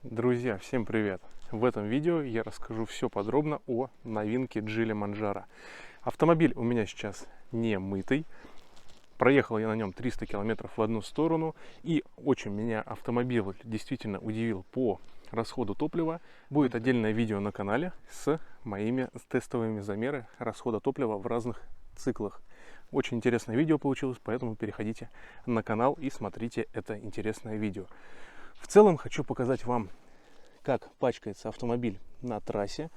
Друзья, всем привет! В этом видео я расскажу все подробно о новинке Geely Manjaro. Автомобиль у меня сейчас не мытый. Проехал я на нем 300 километров в одну сторону. И очень меня автомобиль действительно удивил по расходу топлива. Будет отдельное видео на канале с моими тестовыми замерами расхода топлива в разных циклах. Очень интересное видео получилось, поэтому переходите на канал и смотрите это интересное видео. В целом хочу показать вам, как пачкается автомобиль на трассе.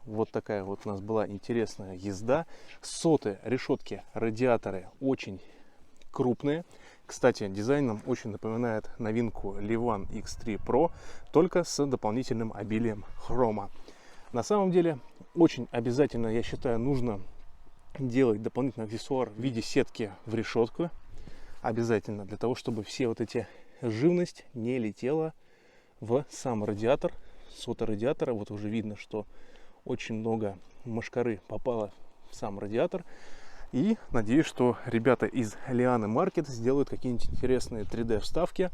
Вот такая вот у нас была интересная езда. Соты, решетки, радиаторы очень крупные. Кстати, дизайном очень напоминает новинку Livan X3 Pro, только с дополнительным обилием хрома. На самом деле, очень обязательно, я считаю, нужно делать дополнительный аксессуар в виде сетки в решетку. Обязательно, для того, чтобы все вот эти живность не летела в сам радиатор. Сота радиатора, вот уже видно, что очень много мошкары попало в сам радиатор. И надеюсь, что ребята из Lian Market сделают какие-нибудь интересные 3D вставки,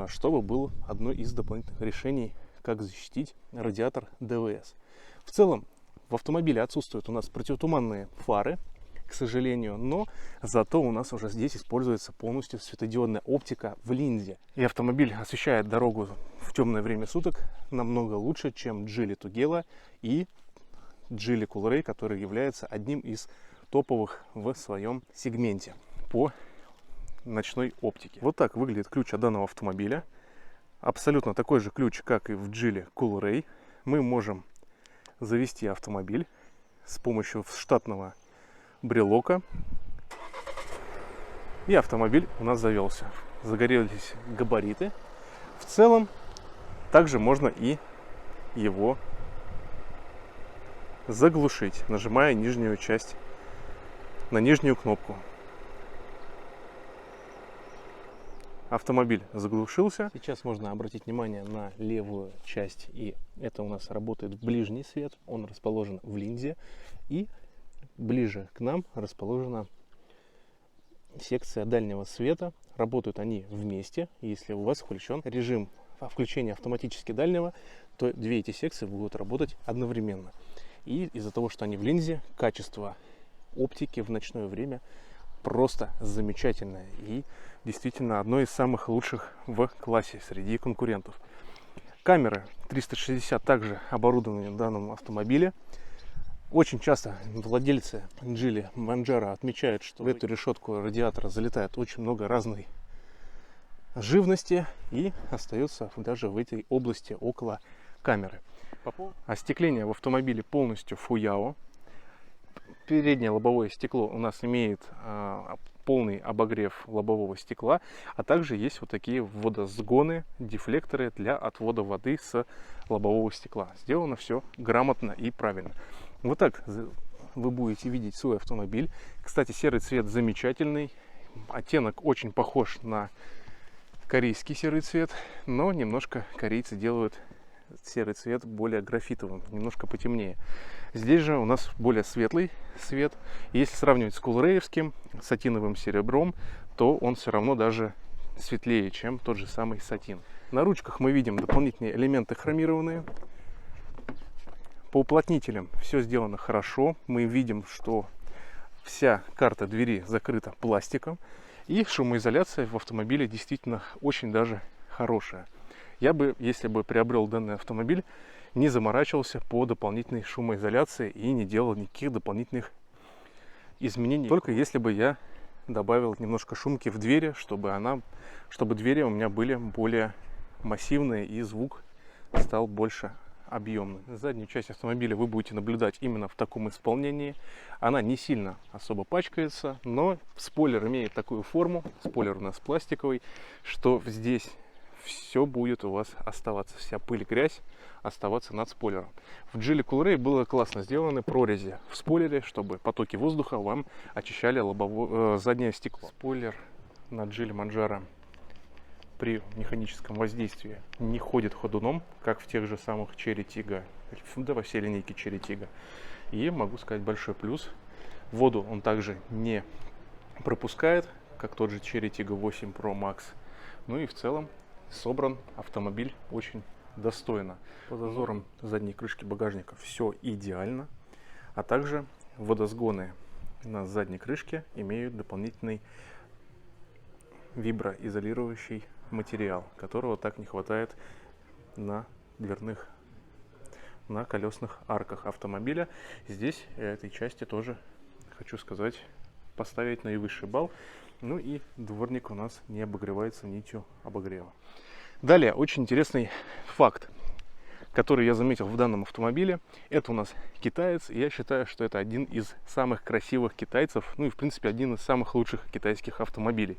чтобы было одно из дополнительных решений, как защитить радиатор ДВС. В целом в автомобиле отсутствуют у нас противотуманные фары, к сожалению, но зато у нас уже здесь используется полностью светодиодная оптика в линзе. И автомобиль освещает дорогу в темное время суток намного лучше, чем Geely Tugela и Geely Coolray, который является одним из топовых в своем сегменте по ночной оптике. Вот так выглядит ключ от данного автомобиля. Абсолютно такой же ключ, как и в Geely Coolray. Мы можем завести автомобиль с помощью штатного брелока, и автомобиль у нас завелся. Загорелись габариты. В целом также можно и его заглушить, нажимая нижнюю часть на нижнюю кнопку. Автомобиль заглушился. Сейчас можно обратить внимание на левую часть, и это у нас работает ближний свет. Он расположен в линзе, и ближе к нам расположена секция дальнего света. Работают они вместе. Если у вас включен режим включения автоматически дальнего, то две эти секции будут работать одновременно. И из-за того, что они в линзе, качество оптики в ночное время просто замечательное. И действительно одно из самых лучших в классе среди конкурентов. Камеры 360 также оборудованы в данном автомобиле. Очень часто владельцы Geely Manjaro отмечают, что в эту решетку радиатора залетает очень много разной живности и остается даже в этой области около камеры. Остекление в автомобиле полностью фуяо. Переднее лобовое стекло у нас имеет полный обогрев лобового стекла, а также есть вот такие водосгоны, дефлекторы для отвода воды с лобового стекла. Сделано все грамотно и правильно. Вот так вы будете видеть свой автомобиль. Кстати, серый цвет замечательный. Оттенок очень похож на корейский серый цвет, но немножко корейцы делают серый цвет более графитовым, немножко потемнее. Здесь же у нас более светлый цвет. Если сравнивать с кулрейевским сатиновым серебром, то он все равно даже светлее, чем тот же самый сатин. На ручках мы видим дополнительные элементы хромированные. По уплотнителям все сделано хорошо. Мы видим, что вся карта двери закрыта пластиком. И шумоизоляция в автомобиле действительно очень даже хорошая. Я бы, если бы приобрел данный автомобиль, не заморачивался по дополнительной шумоизоляции и не делал никаких дополнительных изменений. Только если бы я добавил немножко шумки в двери, чтобы двери у меня были более массивные и звук стал больше объемный. Заднюю часть автомобиля вы будете наблюдать именно в таком исполнении. Она не сильно особо пачкается, но спойлер имеет такую форму, спойлер у нас пластиковый, что здесь все будет у вас оставаться, вся пыль, грязь оставаться над спойлером. В Geely Coolray было классно сделаны прорези в спойлере, чтобы потоки воздуха вам очищали заднее стекло. Спойлер на Geely Manjaro при механическом воздействии не ходит ходуном, как в тех же самых Cherry Tiggo, да, во всей линейке Cherry Tiggo. И могу сказать большой плюс. Воду он также не пропускает, как тот же Cherry Tiggo 8 Pro Max. Ну и в целом собран автомобиль очень достойно. По зазорам задней крышки багажника все идеально, а также водосгоны на задней крышке имеют дополнительный виброизолирующий материал, которого так не хватает на колесных арках автомобиля. Здесь этой части тоже, хочу сказать, поставить наивысший балл. Ну и дворник у нас не обогревается нитью обогрева. Далее, очень интересный факт, который я заметил в данном автомобиле. Это у нас китаец, и я считаю, что это один из самых красивых китайцев, ну и в принципе один из самых лучших китайских автомобилей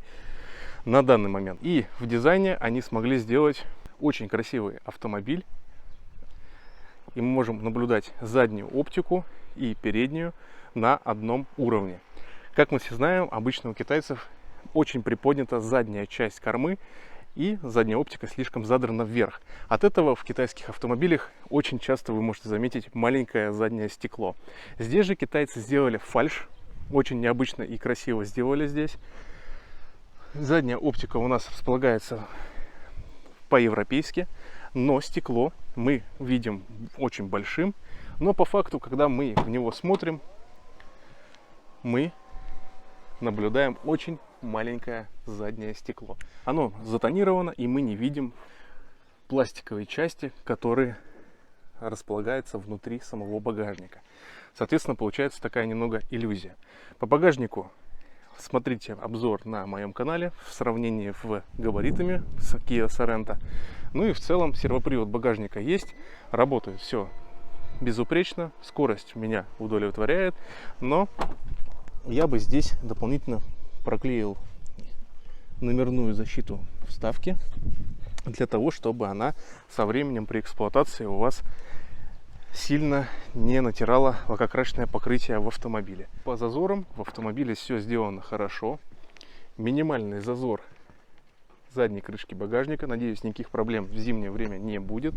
на данный момент. И в дизайне они смогли сделать очень красивый автомобиль. И мы можем наблюдать заднюю оптику и переднюю на одном уровне. Как мы все знаем, обычно у китайцев очень приподнята задняя часть кормы, и задняя оптика слишком задрана вверх. От этого в китайских автомобилях очень часто вы можете заметить маленькое заднее стекло. Здесь же китайцы сделали фальш, очень необычно и красиво сделали здесь. Задняя оптика у нас располагается по-европейски, но стекло мы видим очень большим. Но по факту, когда мы в него смотрим, мы наблюдаем очень маленькое заднее стекло. Оно затонировано, и мы не видим пластиковые части, которые располагаются внутри самого багажника. Соответственно, получается такая немного иллюзия. По багажнику смотрите обзор на моем канале в сравнении с габаритами с Kia Sorento. Ну и в целом сервопривод багажника есть, работает все безупречно, скорость меня удовлетворяет, но я бы здесь дополнительно проклеил номерную защиту вставки для того, чтобы она со временем при эксплуатации у вас сильно не натирала лакокрасочное покрытие в автомобиле. По зазорам в автомобиле все сделано хорошо. Минимальный зазор задней крышки багажника. Надеюсь, никаких проблем в зимнее время не будет.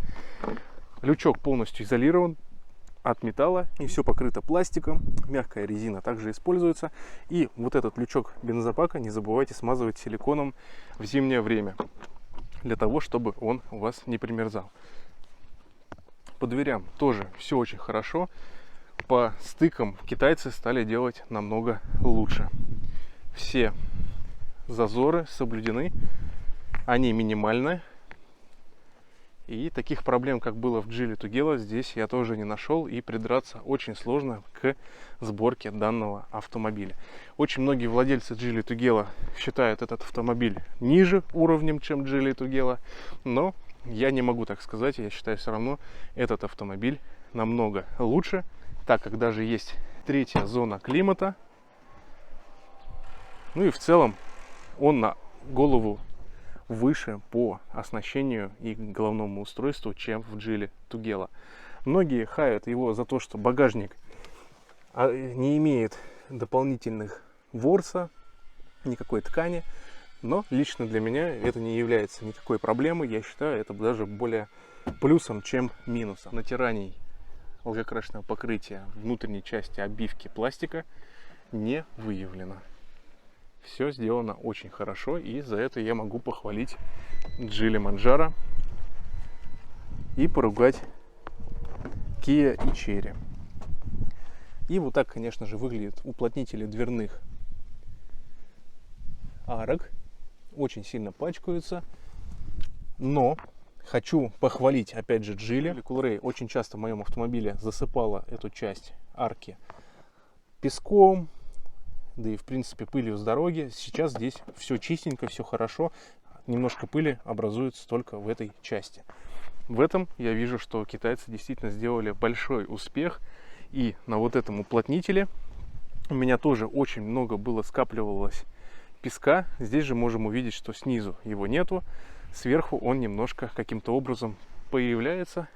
Лючок полностью изолирован от металла и все покрыто пластиком. Мягкая резина также используется. И вот этот лючок бензопака не забывайте смазывать силиконом в зимнее время, для того, чтобы он у вас не примерзал. По дверям тоже все очень хорошо. По стыкам китайцы стали делать намного лучше. Все зазоры соблюдены, они минимальны. И таких проблем, как было в Geely Tugela, здесь я тоже не нашел, и придраться очень сложно к сборке данного автомобиля. Очень многие владельцы Geely Tugela считают этот автомобиль ниже уровнем, чем Geely Tugela, но я не могу так сказать. Я считаю, все равно этот автомобиль намного лучше, так как даже есть третья зона климата. Ну и в целом он на голову выше по оснащению и головному устройству, чем в Geely Tugela. Многие хаят его за то, что багажник не имеет дополнительных ворса, никакой ткани. Но лично для меня это не является никакой проблемой. Я считаю, это даже более плюсом, чем минусом. Натираний лакокрасочного покрытия внутренней части обивки пластика не выявлено. Все сделано очень хорошо, и за это я могу похвалить Geely Manjaro и поругать Kia и Chery. И вот так, конечно же, выглядят уплотнители дверных арок. Очень сильно пачкаются, но хочу похвалить опять же Geely. Coolray очень часто в моем автомобиле засыпала эту часть арки песком, да и в принципе пылью с дороги. Сейчас здесь все чистенько, все хорошо, немножко пыли образуется только в этой части. В этом я вижу, что китайцы действительно сделали большой успех, и на вот этом уплотнителе у меня тоже очень много было скапливалось песка. Здесь же можем увидеть, что снизу его нету, сверху он немножко каким-то образом появляется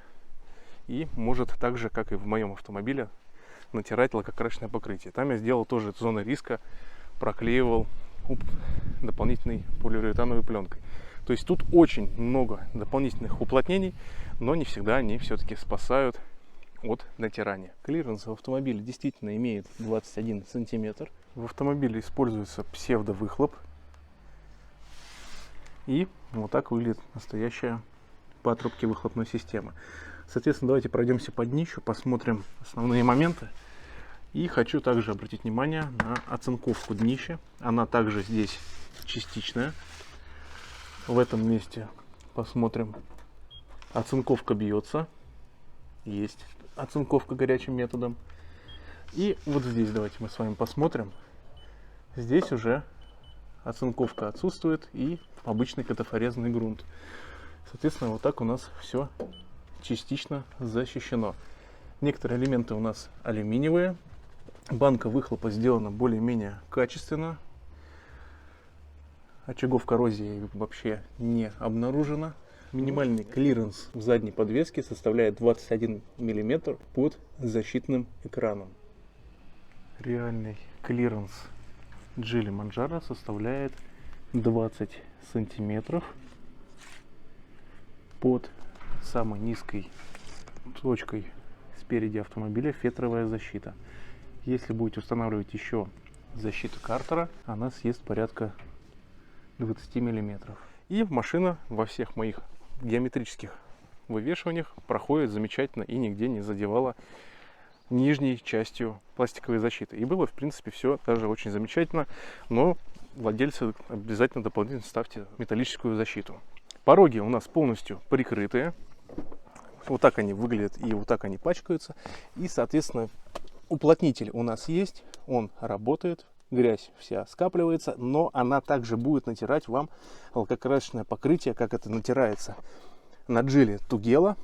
и может так же, как и в моем автомобиле, натирать лакокрасочное покрытие. Там я сделал тоже зоны риска, проклеивал дополнительной полиуретановой пленкой. То есть тут очень много дополнительных уплотнений, но не всегда они все-таки спасают от натирания. Клиренс в автомобиле действительно имеет 21 сантиметр. В автомобиле используется псевдовыхлоп. И Вот так выглядит настоящая патрубки выхлопной системы. Соответственно, давайте пройдемся по днищу, посмотрим основные моменты. И хочу также обратить внимание на оцинковку днища. Она также здесь частичная. В этом месте посмотрим. Оцинковка бьется. Есть оцинковка горячим методом. И вот здесь давайте мы с вами посмотрим. Здесь уже оцинковка отсутствует и обычный катафорезный грунт. Соответственно, вот так у нас все частично защищено. Некоторые элементы у нас алюминиевые. Банка выхлопа сделана более-менее качественно. Очагов коррозии вообще не обнаружено. Минимальный клиренс в задней подвеске составляет 21 мм под защитным экраном. Реальный клиренс Geely Manjaro составляет 20 сантиметров под самой низкой точкой спереди автомобиля фетровая защита. Если будете устанавливать еще защиту Картера, она съест порядка 20 мм. И машина во всех моих геометрических вывешиваниях проходит замечательно и нигде не задевала нижней частью пластиковой защиты. И было, в принципе, все даже очень замечательно, но владельцы обязательно дополнительно ставьте металлическую защиту. Пороги у нас полностью прикрытые. Вот так они выглядят и вот так они пачкаются. И, соответственно, уплотнитель у нас есть, он работает, грязь вся скапливается, но она также будет натирать вам лакокрасочное покрытие, как это натирается на Geely Tugela.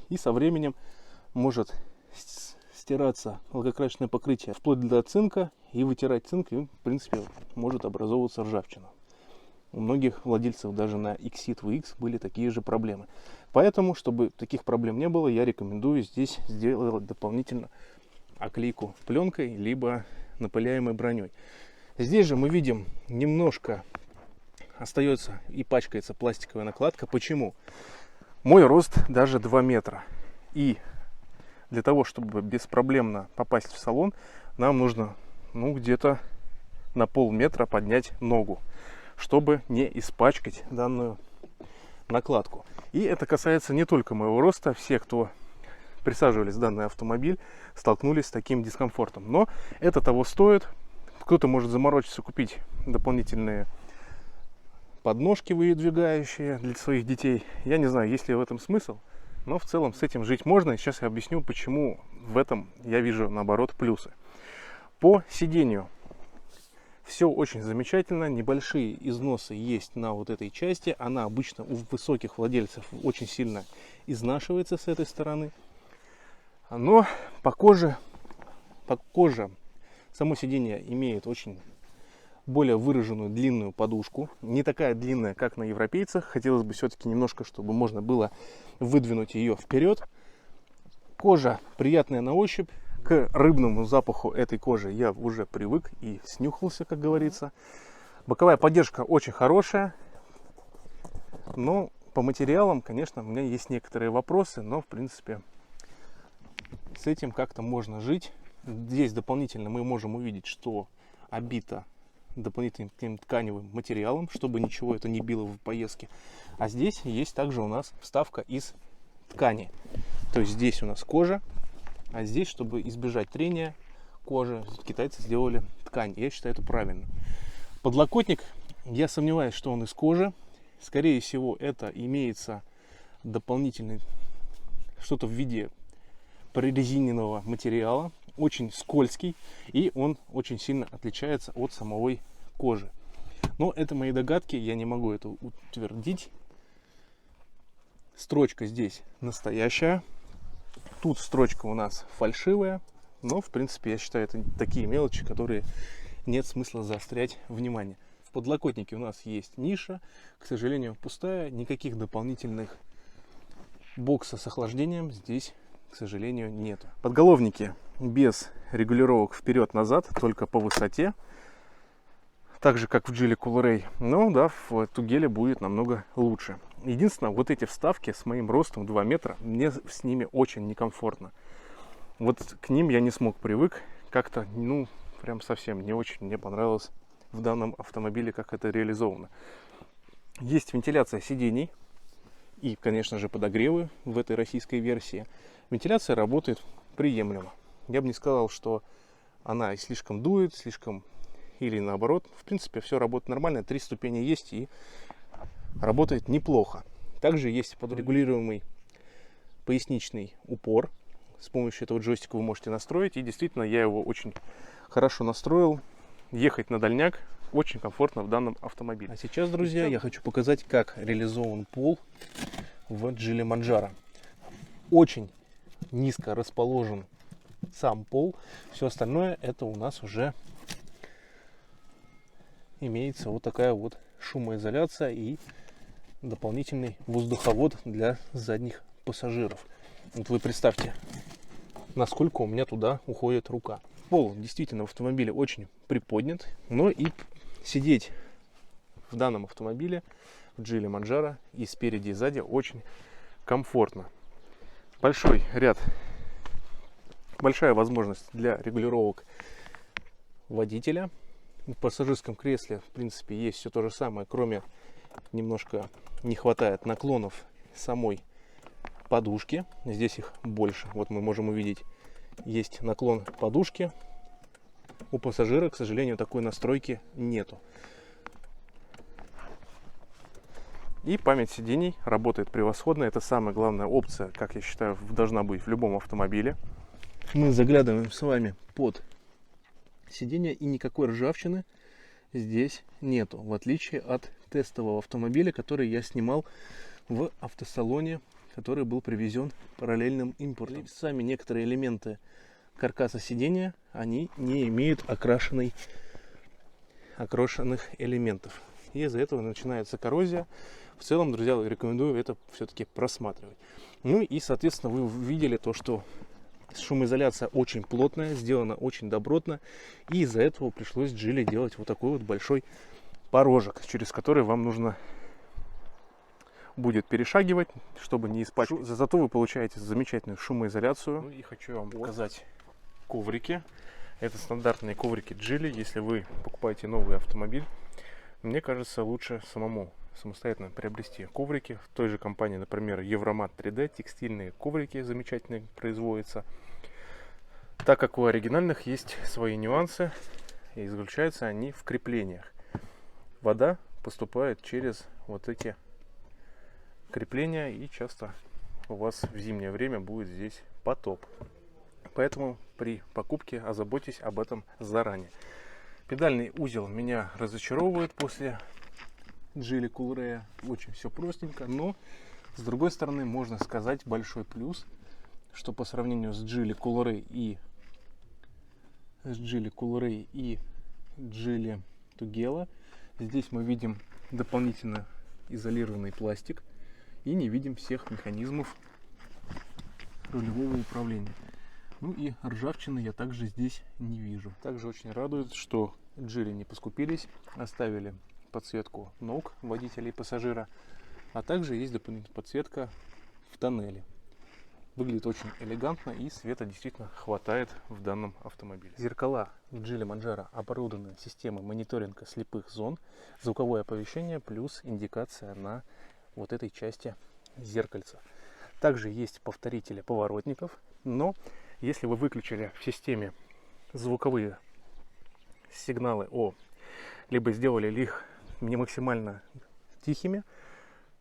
И со временем может стираться лакокрасочное покрытие вплоть до цинка и вытирать цинк, и, в принципе, может образовываться ржавчина. У многих владельцев даже на Exit VX были такие же проблемы. Поэтому, чтобы таких проблем не было, я рекомендую здесь сделать дополнительно оклейку пленкой, либо напыляемой броней. Здесь же мы видим, немножко остается и пачкается пластиковая накладка. Почему? Мой рост даже 2 метра. И для того, чтобы беспроблемно попасть в салон, нам нужно где-то на полметра поднять ногу, чтобы не испачкать данную накладку. И это касается не только моего роста. Все, кто присаживались в данный автомобиль, столкнулись с таким дискомфортом. Но это того стоит. Кто-то может заморочиться, купить дополнительные подножки выдвигающие для своих детей. Я не знаю, есть ли в этом смысл, но в целом с этим жить можно. И сейчас я объясню, почему в этом я вижу, наоборот, плюсы. По сидению все очень замечательно. Небольшие износы есть на вот этой части. Она обычно у высоких владельцев очень сильно изнашивается с этой стороны. Но по коже само сиденье имеет очень более выраженную длинную подушку. Не такая длинная, как на европейцах. Хотелось бы все-таки немножко, чтобы можно было выдвинуть ее вперед. Кожа приятная на ощупь. К рыбному запаху этой кожи я уже привык и снюхался, как говорится. Боковая поддержка очень хорошая. Но по материалам, конечно, у меня есть некоторые вопросы. Но, в принципе, с этим как-то можно жить. Здесь дополнительно мы можем увидеть, что обито дополнительным тканевым материалом, чтобы ничего это не било в поездке. А здесь есть также у нас вставка из ткани. То есть здесь у нас кожа, а здесь, чтобы избежать трения кожи, китайцы сделали ткань. Я считаю, это правильно. Подлокотник, я сомневаюсь, что он из кожи. Скорее всего, это имеется дополнительный что-то в виде прорезиненного материала. Очень скользкий, и он очень сильно отличается от самой кожи. Но это мои догадки, я не могу это утвердить. Строчка здесь настоящая. Тут строчка у нас фальшивая. Но, в принципе, я считаю, это такие мелочи, которые нет смысла заострять внимание. В подлокотнике у нас есть ниша, к сожалению, пустая. Никаких дополнительных бокса с охлаждением здесь, к сожалению, нет. Подголовники без регулировок вперед-назад, только по высоте. Так же, как в Geely Coolray. Но да, в Tugela будет намного лучше. Единственное, вот эти вставки с моим ростом 2 метра, мне с ними очень некомфортно. Вот к ним я не смог привык. Как-то, прям совсем не очень мне понравилось в данном автомобиле, как это реализовано. Есть вентиляция сидений и, конечно же, подогревы в этой российской версии. Вентиляция работает приемлемо. Я бы не сказал, что она слишком дует, слишком или наоборот. В принципе, все работает нормально. 3 ступени есть и работает неплохо. Также есть подрегулируемый поясничный упор. С помощью этого джойстика вы можете настроить. И действительно, я его очень хорошо настроил. Ехать на дальняк очень комфортно в данном автомобиле. А сейчас, друзья, я хочу показать, как реализован пол в Geely Manjaro. Очень низко расположен сам пол. Все остальное это у нас уже имеется вот такая вот шумоизоляция и дополнительный воздуховод для задних пассажиров. Вот вы представьте, насколько у меня туда уходит рука. Пол действительно в автомобиле очень приподнят, но и сидеть в данном автомобиле в Geely Manjaro и спереди и сзади очень комфортно. Большой ряд, большая возможность для регулировок водителя. В пассажирском кресле, в принципе, есть все то же самое, кроме немножко не хватает наклонов самой подушки. Здесь их больше. Вот мы можем увидеть, есть наклон подушки. У пассажира, к сожалению, такой настройки нету. И память сидений работает превосходно. Это самая главная опция, как я считаю, должна быть в любом автомобиле. Мы заглядываем с вами под сиденье, и никакой ржавчины здесь нету, в отличие от тестового автомобиля, который я снимал в автосалоне, который был привезен параллельным импортом. И сами некоторые элементы каркаса сидения, они не имеют окрашенных элементов. И из-за этого начинается коррозия. В целом, друзья, рекомендую это все-таки просматривать. Ну и, соответственно, вы увидели то, что шумоизоляция очень плотная, сделана очень добротно. И из-за этого пришлось Geely делать вот такой вот большой порожек, через который вам нужно будет перешагивать, чтобы не испачкать. Зато вы получаете замечательную шумоизоляцию. Ну и хочу вам показать коврики. Это стандартные коврики Geely. Если вы покупаете новый автомобиль, мне кажется, лучше самостоятельно приобрести коврики. В той же компании, например, Евромат 3D, текстильные коврики замечательные производятся. Так как у оригинальных есть свои нюансы, и заключаются они в креплениях. Вода поступает через вот эти крепления, и часто у вас в зимнее время будет здесь потоп. Поэтому при покупке озаботьтесь об этом заранее. Педальный узел меня разочаровывает после Geely Coolray. Очень все простенько, но с другой стороны можно сказать большой плюс, что по сравнению с Geely Coolray и Geely Tugela, здесь мы видим дополнительно изолированный пластик и не видим всех механизмов рулевого управления. Ну и ржавчины я также здесь не вижу. Также очень радует, что Geely не поскупились, оставили подсветку ног водителя и пассажира, а также есть дополнительная подсветка в тоннеле. Выглядит очень элегантно, и света действительно хватает в данном автомобиле. Зеркала в Geely Manjaro оборудованы системой мониторинга слепых зон, звуковое оповещение плюс индикация на вот этой части зеркальца. Также есть повторители поворотников, но если вы выключили в системе звуковые сигналы либо сделали их не максимально тихими,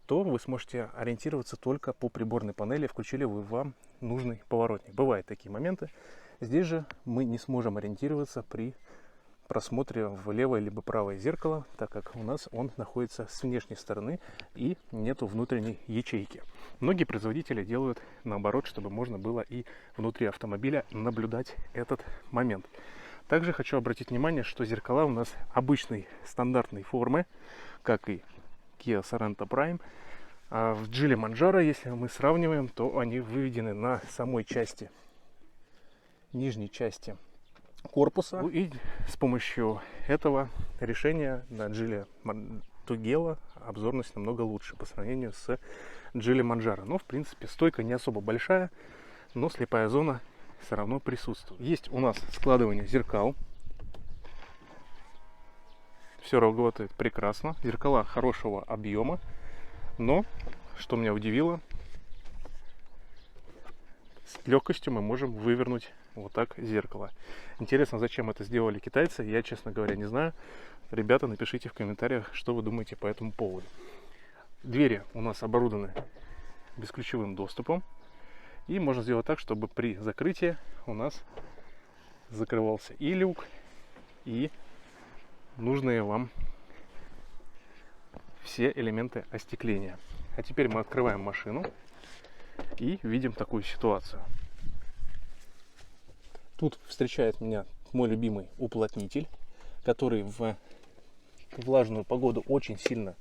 то вы сможете ориентироваться только по приборной панели, включили вы вам нужный поворотник. Бывают такие моменты. Здесь же мы не сможем ориентироваться при просмотре в левое либо правое зеркало, так как у нас он находится с внешней стороны и нету внутренней ячейки. Многие производители делают наоборот, чтобы можно было и внутри автомобиля наблюдать этот момент. Также хочу обратить внимание, что зеркала у нас обычной стандартной формы, как и Kia Sorento Prime. А в Geely Manjaro, если мы сравниваем, то они выведены на самой части, нижней части корпуса. И с помощью этого решения на Geely Tugela обзорность намного лучше по сравнению с Geely Manjaro. Но в принципе стойка не особо большая, но слепая зона все равно присутствует. Есть у нас складывание зеркал. все работает прекрасно. Зеркала хорошего объема. Но, что меня удивило, с легкостью мы можем вывернуть вот так зеркало. Интересно, зачем это сделали китайцы, я, честно говоря, не знаю. Ребята, напишите в комментариях, что вы думаете по этому поводу. Двери у нас оборудованы бесключевым доступом. И можно сделать так, чтобы при закрытии у нас закрывался и люк, и нужные вам все элементы остекления. А теперь мы открываем машину и видим такую ситуацию. Тут встречает меня мой любимый уплотнитель, который в влажную погоду очень сильно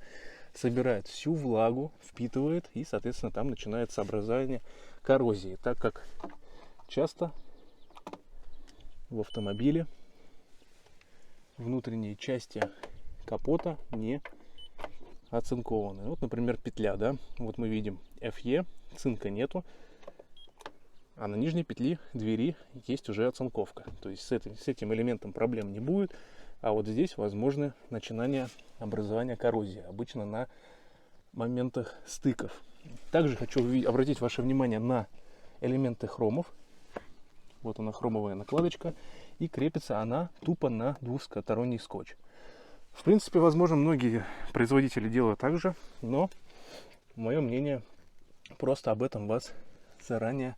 собирает всю влагу, впитывает, и, соответственно, там начинается образование коррозии, так как часто в автомобиле внутренние части капота не оцинкованы. Вот, например, петля, да, вот мы видим FE, цинка нету, а на нижней петли двери есть уже оцинковка. То есть с этим элементом проблем не будет, а вот здесь возможны начинания образования коррозии, обычно на моментах стыков. Также хочу обратить ваше внимание на элементы хромов. Вот она, хромовая накладочка, и крепится она тупо на двухсторонний скотч. В принципе, возможно, многие производители делают так же, но мое мнение, просто об этом вас заранее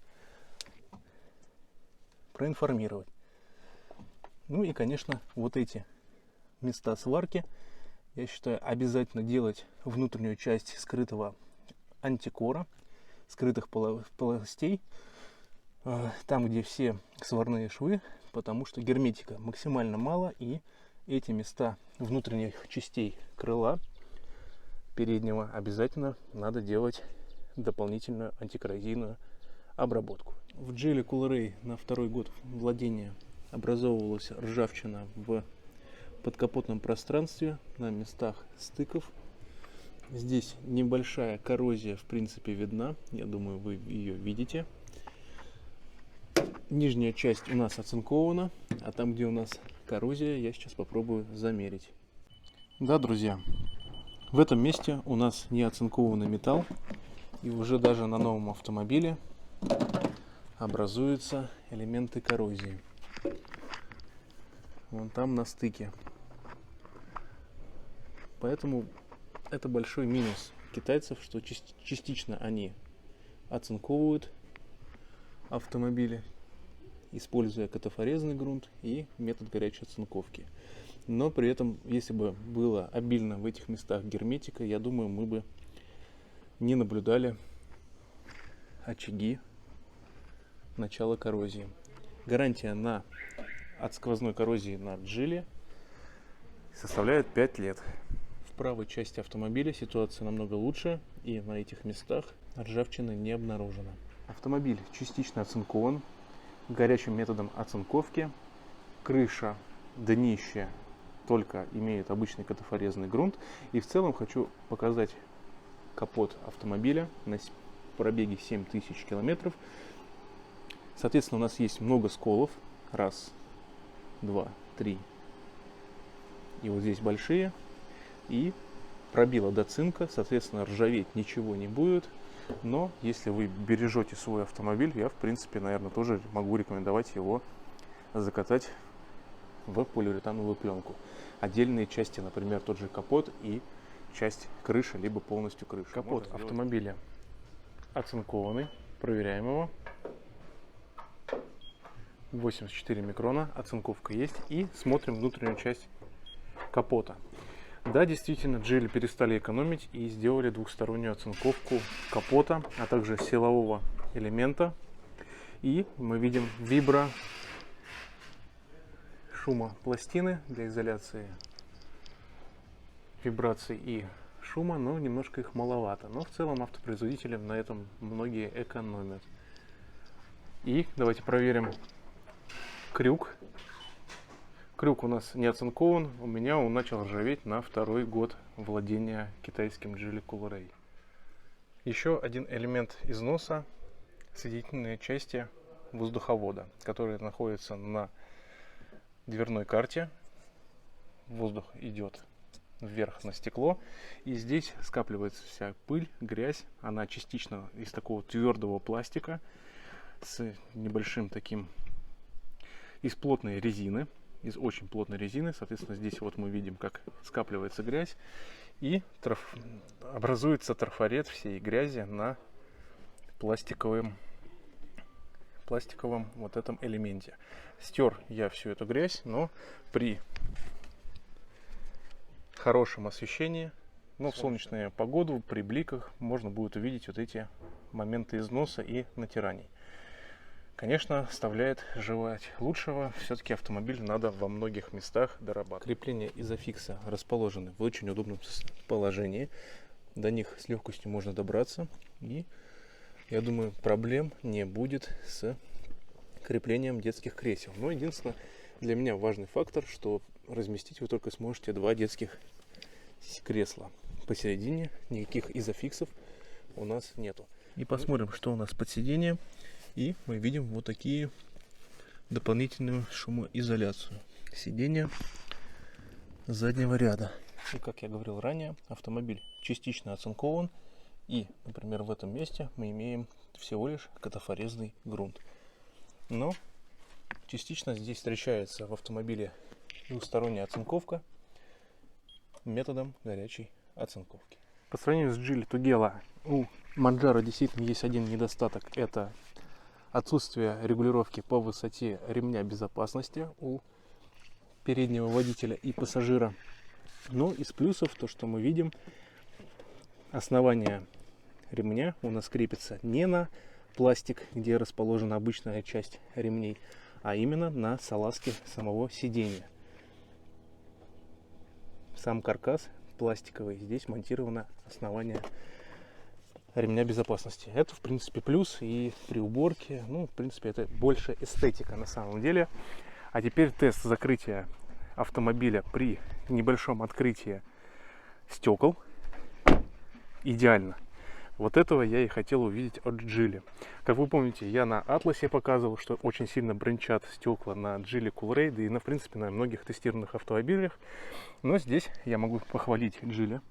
проинформировать. Ну и, конечно, вот эти места сварки, я считаю, обязательно делать внутреннюю часть скрытого антикора, скрытых полостей, там, где все сварные швы, потому что герметика максимально мало, и эти места внутренних частей крыла переднего обязательно надо делать дополнительную антикоррозийную обработку. В Geely Coolray на второй год владения образовывалась ржавчина в подкапотном пространстве на местах стыков. Здесь небольшая коррозия, в принципе, видна. Я думаю, вы ее видите. Нижняя часть у нас оцинкована, а там, где у нас коррозия, я сейчас попробую замерить. Да, друзья, в этом месте у нас не оцинкованный металл, и уже даже на новом автомобиле образуются элементы коррозии. Вон там на стыке. Поэтому это большой минус китайцев, что частично они оцинковывают автомобили, используя катафорезный грунт и метод горячей оцинковки. Но при этом, если бы было обильно в этих местах герметика, я думаю, мы бы не наблюдали очаги начала коррозии. Гарантия от сквозной коррозии на Geely составляет 5 лет. В правой части автомобиля ситуация намного лучше, и на этих местах ржавчины не обнаружено. Автомобиль частично оцинкован горячим методом оцинковки. Крыша, днище только имеют обычный катафорезный грунт. И в целом хочу показать капот автомобиля на пробеге 7000 километров. Соответственно, у нас есть много сколов. Раз, два, три. И вот здесь большие. И пробило до цинка. Соответственно, ржаветь ничего не будет. Но если вы бережете свой автомобиль, я, в принципе, наверное, тоже могу рекомендовать его закатать в полиуретановую пленку. Отдельные части, например, тот же капот и часть крыши, либо полностью крыша. Капот автомобиля оцинкованный. Проверяем его. 84 микрона, оцинковка есть. И смотрим внутреннюю часть капота. Да, действительно, Geely перестали экономить и сделали двухстороннюю оцинковку капота, а также силового элемента. И мы видим шумопластины для изоляции вибраций и шума, но немножко их маловато. Но в целом автопроизводители на этом многие экономят. И давайте проверим крюк. Крюк у нас не оцинкован, у меня он начал ржаветь на второй год владения китайским Geely Coolray. Еще один элемент износа — соединительные части воздуховода, которые находятся на дверной карте. Воздух идет вверх на стекло. И здесь скапливается вся пыль, грязь. Она частично из такого твердого пластика с небольшим таким, из плотной резины, из очень плотной резины. Соответственно, здесь вот мы видим, как скапливается грязь. И образуется трафарет всей грязи на пластиковом вот этом элементе. Стер я всю эту грязь, но при хорошем освещении, в солнечную погоду, при бликах можно будет увидеть вот эти моменты износа и натираний. Конечно, оставляет желать лучшего. Все-таки автомобиль надо во многих местах дорабатывать. Крепления изофикса расположены в очень удобном положении. До них с легкостью можно добраться. И я думаю, проблем не будет с креплением детских кресел. Но единственное, для меня важный фактор, что разместить вы только сможете 2 детских кресла. Посередине никаких изофиксов у нас нету. И посмотрим, что у нас под сиденьем. И мы видим вот такие дополнительную шумоизоляцию сиденья заднего ряда. И как я говорил ранее, автомобиль частично оцинкован. И, например, в этом месте мы имеем всего лишь катафорезный грунт. Но частично здесь встречается в автомобиле двусторонняя оцинковка методом горячей оцинковки. По сравнению с Geely Tugela у Manjaro действительно есть один недостаток. Это отсутствие регулировки по высоте ремня безопасности у переднего водителя и пассажира. Но из плюсов то, что мы видим, основание ремня у нас крепится не на пластик, где расположена обычная часть ремней, а именно на салазке самого сиденья. Сам каркас пластиковый, здесь монтировано основание ремня безопасности. Это, в принципе, плюс и при уборке. В принципе, это больше эстетика на самом деле. А теперь тест закрытия автомобиля при небольшом открытии стекол. Идеально. Вот этого я и хотел увидеть от Geely. Как вы помните, я на Атласе показывал, что очень сильно бренчат стекла на Geely Coolray, да и, в принципе, на многих тестированных автомобилях. Но здесь я могу похвалить Geely.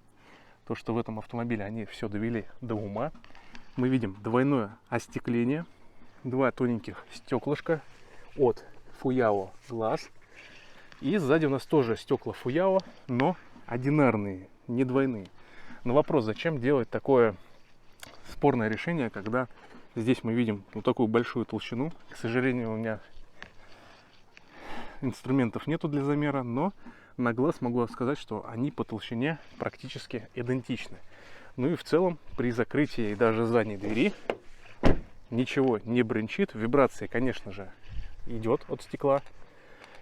То, что в этом автомобиле они все довели до ума. Мы видим двойное остекление, 2 тоненьких стеклышка от Fuyao Glass. И сзади у нас тоже стекла Fuyao, но одинарные, не двойные. Но вопрос, зачем делать такое спорное решение, когда здесь мы видим вот такую большую толщину. К сожалению, у меня инструментов нету для замера, но на глаз могу сказать, что они по толщине практически идентичны. Ну и в целом при закрытии даже задней двери ничего не бренчит. Вибрация, конечно же, идет от стекла.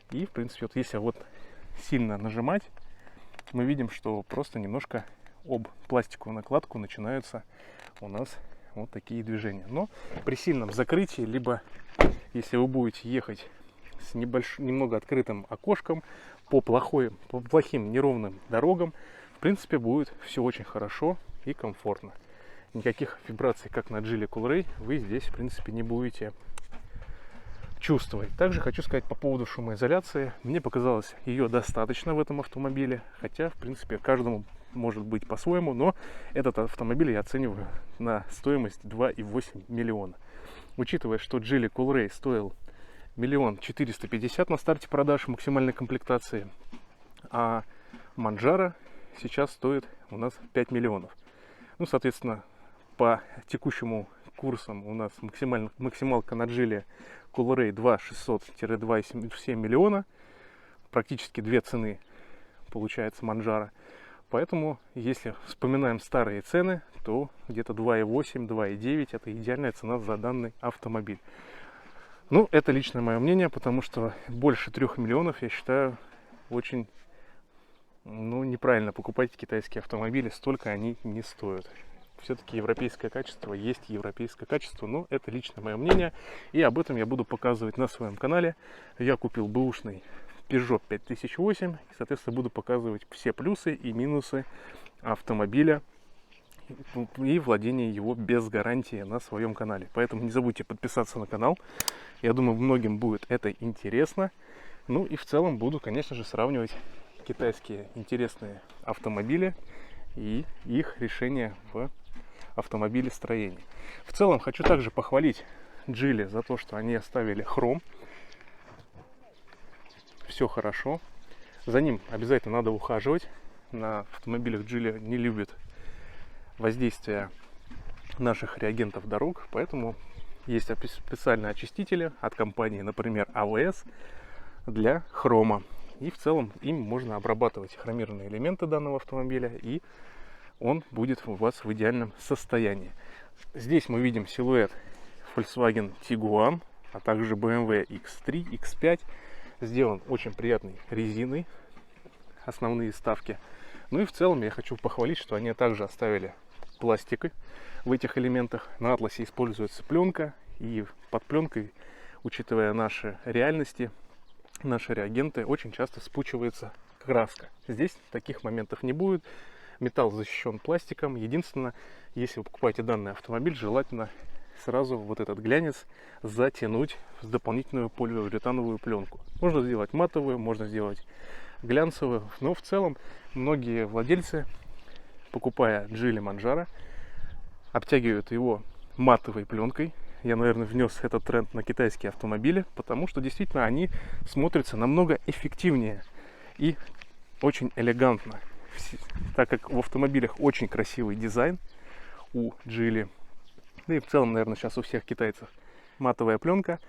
И в принципе, вот если вот сильно нажимать, мы видим, что просто немножко об пластиковую накладку начинаются у нас вот такие движения. Но при сильном закрытии, либо если вы будете ехать с немного открытым окошком по плохим неровным дорогам, в принципе, будет все очень хорошо и комфортно. Никаких вибраций, как на Geely Coolray, вы здесь, в принципе, не будете чувствовать. Также хочу сказать по поводу шумоизоляции. Мне показалось, ее достаточно в этом автомобиле, хотя, в принципе, каждому может быть по-своему, но этот автомобиль я оцениваю на стоимость 2,8 миллиона. Учитывая, что Geely Coolray стоил 1 450 000 на старте продаж максимальной комплектации, а Manjaro сейчас стоит у нас 5 миллионов. Соответственно, по текущему курсам у нас максималка на Geely Coolray 2,600-2,7 миллиона. Практически 2 цены получается Manjaro. Поэтому, если вспоминаем старые цены, то где-то 2,8, 2,9 это идеальная цена за данный автомобиль. Это личное мое мнение, потому что больше 3 миллионов, я считаю, очень неправильно покупать китайские автомобили, столько они не стоят. Все-таки европейское качество есть европейское качество, но это личное мое мнение, и об этом я буду показывать на своем канале. Я купил бэушный Peugeot 5008, и, соответственно, буду показывать все плюсы и минусы автомобиля и владение его без гарантии на своем канале. Поэтому не забудьте подписаться на канал. Я думаю, многим будет это интересно. И в целом буду, конечно же, сравнивать китайские интересные автомобили и их решение в автомобилестроении. В целом хочу также похвалить Geely за то, что они оставили хром. Все хорошо. За ним обязательно надо ухаживать. На автомобилях Geely не любят воздействие наших реагентов дорог, поэтому есть специальные очистители от компании, например, АВС для хрома. И в целом им можно обрабатывать хромированные элементы данного автомобиля, и он будет у вас в идеальном состоянии. Здесь мы видим силуэт Volkswagen Tiguan, а также BMW X3, X5. Сделан очень приятной резиной, основные вставки. Ну и в целом я хочу похвалить, что они также оставили пластик в этих элементах. На атласе используется пленка, и под пленкой, учитывая наши реальности, наши реагенты, очень часто спучивается краска. Здесь таких моментов не будет. Металл защищен пластиком. Единственное, если вы покупаете данный автомобиль, желательно сразу вот этот глянец затянуть с дополнительную полиуретановую пленку. Можно сделать матовую, можно сделать глянцевую, но в целом многие владельцы, покупая Geely Manjaro, обтягивают его матовой пленкой. Я, наверное, внес этот тренд на китайские автомобили, потому что действительно они смотрятся намного эффективнее и очень элегантно, так как в автомобилях очень красивый дизайн у Geely. Да и в целом, наверное, сейчас у всех китайцев матовая пленка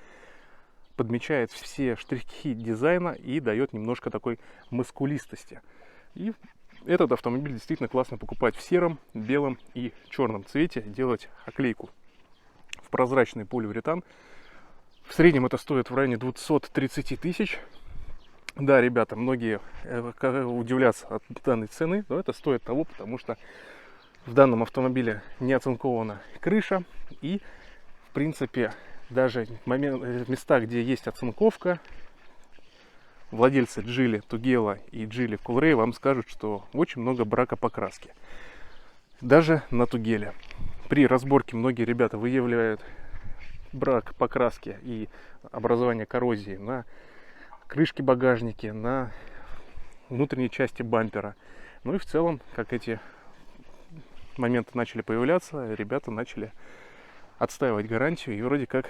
подмечает все штрихи дизайна и дает немножко такой маскулистости. И этот автомобиль действительно классно покупать в сером, белом и черном цвете, делать оклейку в прозрачный полиуретан. В среднем это стоит в районе 230 тысяч. Да, ребята, многие удивлятся от данной цены, но это стоит того, потому что в данном автомобиле не оцинкована крыша, и в принципе даже в местах, где есть оцинковка, владельцы Geely Tugela и Geely Coolray вам скажут, что очень много брака покраски. Даже на Tugela. При разборке многие ребята выявляют брак покраски и образование коррозии на крышке багажника, на внутренней части бампера. Ну и в целом, как эти моменты начали появляться, ребята начали отстаивать гарантию, и вроде как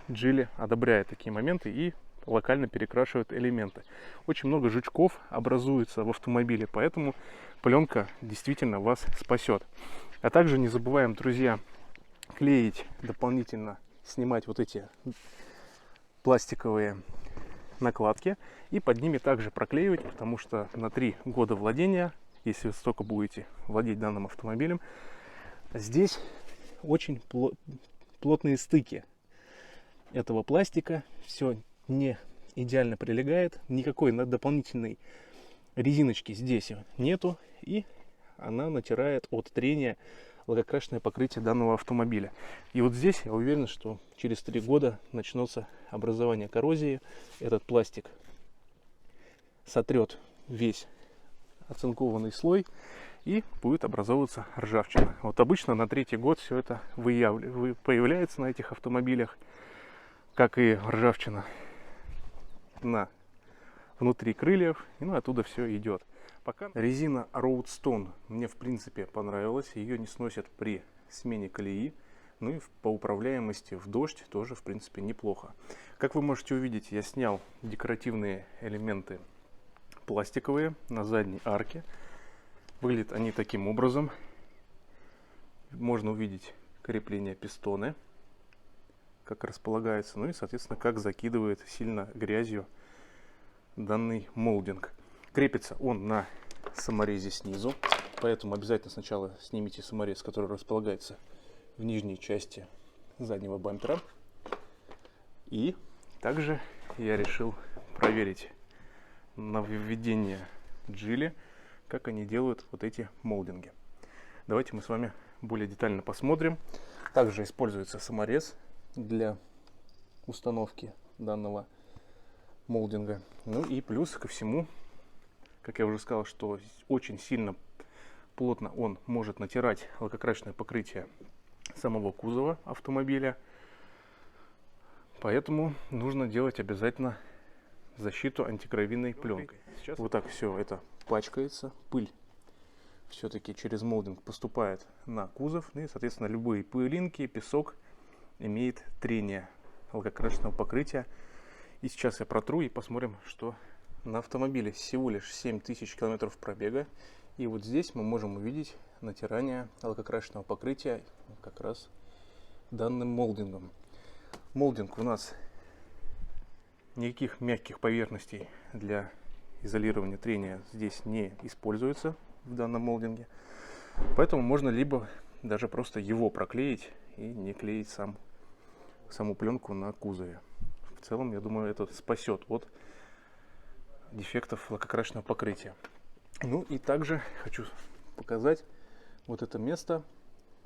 Geely одобряет такие моменты и локально перекрашивает элементы. Очень много жучков образуется в автомобиле, поэтому пленка действительно вас спасет. А также не забываем, друзья, клеить дополнительно, снимать вот эти пластиковые накладки и под ними также проклеивать, потому что на 3 года владения, если вы столько будете владеть данным автомобилем, здесь очень плотные стыки этого пластика, все не идеально прилегает, никакой дополнительной резиночки здесь нету, и она натирает от трения лакокрасочное покрытие данного автомобиля. И вот здесь я уверен, что через 3 года начнется образование коррозии. Этот пластик сотрет весь оцинкованный слой и будет образовываться ржавчина. Вот обычно на 3-й год все это появляется на этих автомобилях, как и ржавчина внутри крыльев, и оттуда все идет. Пока резина Roadstone мне в принципе понравилась, ее не сносят при смене колеи, ну и по управляемости в дождь тоже в принципе неплохо. Как вы можете увидеть, я снял декоративные элементы пластиковые на задней арке. Выглядят они таким образом. Можно увидеть крепление пистоны, как располагается, ну и соответственно как закидывает сильно грязью данный молдинг. Крепится он на саморезе снизу, поэтому обязательно сначала снимите саморез, который располагается в нижней части заднего бампера. И также я решил проверить нововведение Geely, как они делают вот эти молдинги. Давайте мы с вами более детально посмотрим. Также используется саморез для установки данного молдинга. Ну и плюс ко всему, как я уже сказал, что очень сильно плотно он может натирать лакокрасочное покрытие самого кузова автомобиля. Поэтому нужно делать обязательно защиту антигравийной пленкой. Сейчас вот так все это пачкается, пыль все-таки через молдинг поступает на кузов, и, соответственно, любые пылинки, песок имеет трение лакокрашенного покрытия. И сейчас я протру и посмотрим, что на автомобиле всего лишь 7000 километров пробега. И вот здесь мы можем увидеть натирание лакокрашенного покрытия как раз данным молдингом. Молдинг у нас никаких мягких поверхностей для изолирования трения здесь не используется в данном молдинге. Поэтому можно либо даже просто его проклеить и не клеить саму пленку на кузове. В целом, я думаю, это спасет от дефектов лакокрашенного покрытия. Ну и также хочу показать вот это место.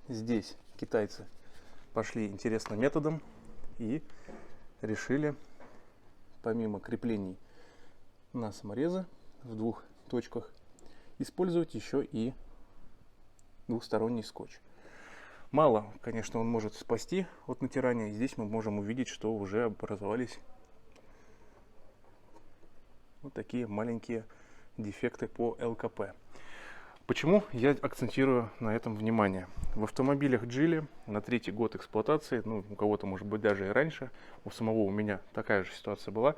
Здесь китайцы пошли интересным методом и решили, помимо креплений на саморезы в двух точках, использовать еще и двухсторонний скотч. Мало, конечно, он может спасти от натирания. Здесь мы можем увидеть, что уже образовались вот такие маленькие дефекты по ЛКП. Почему я акцентирую на этом внимание? В автомобилях Geely на 3-й год эксплуатации, ну, у кого-то, может быть, даже и раньше, у меня такая же ситуация была,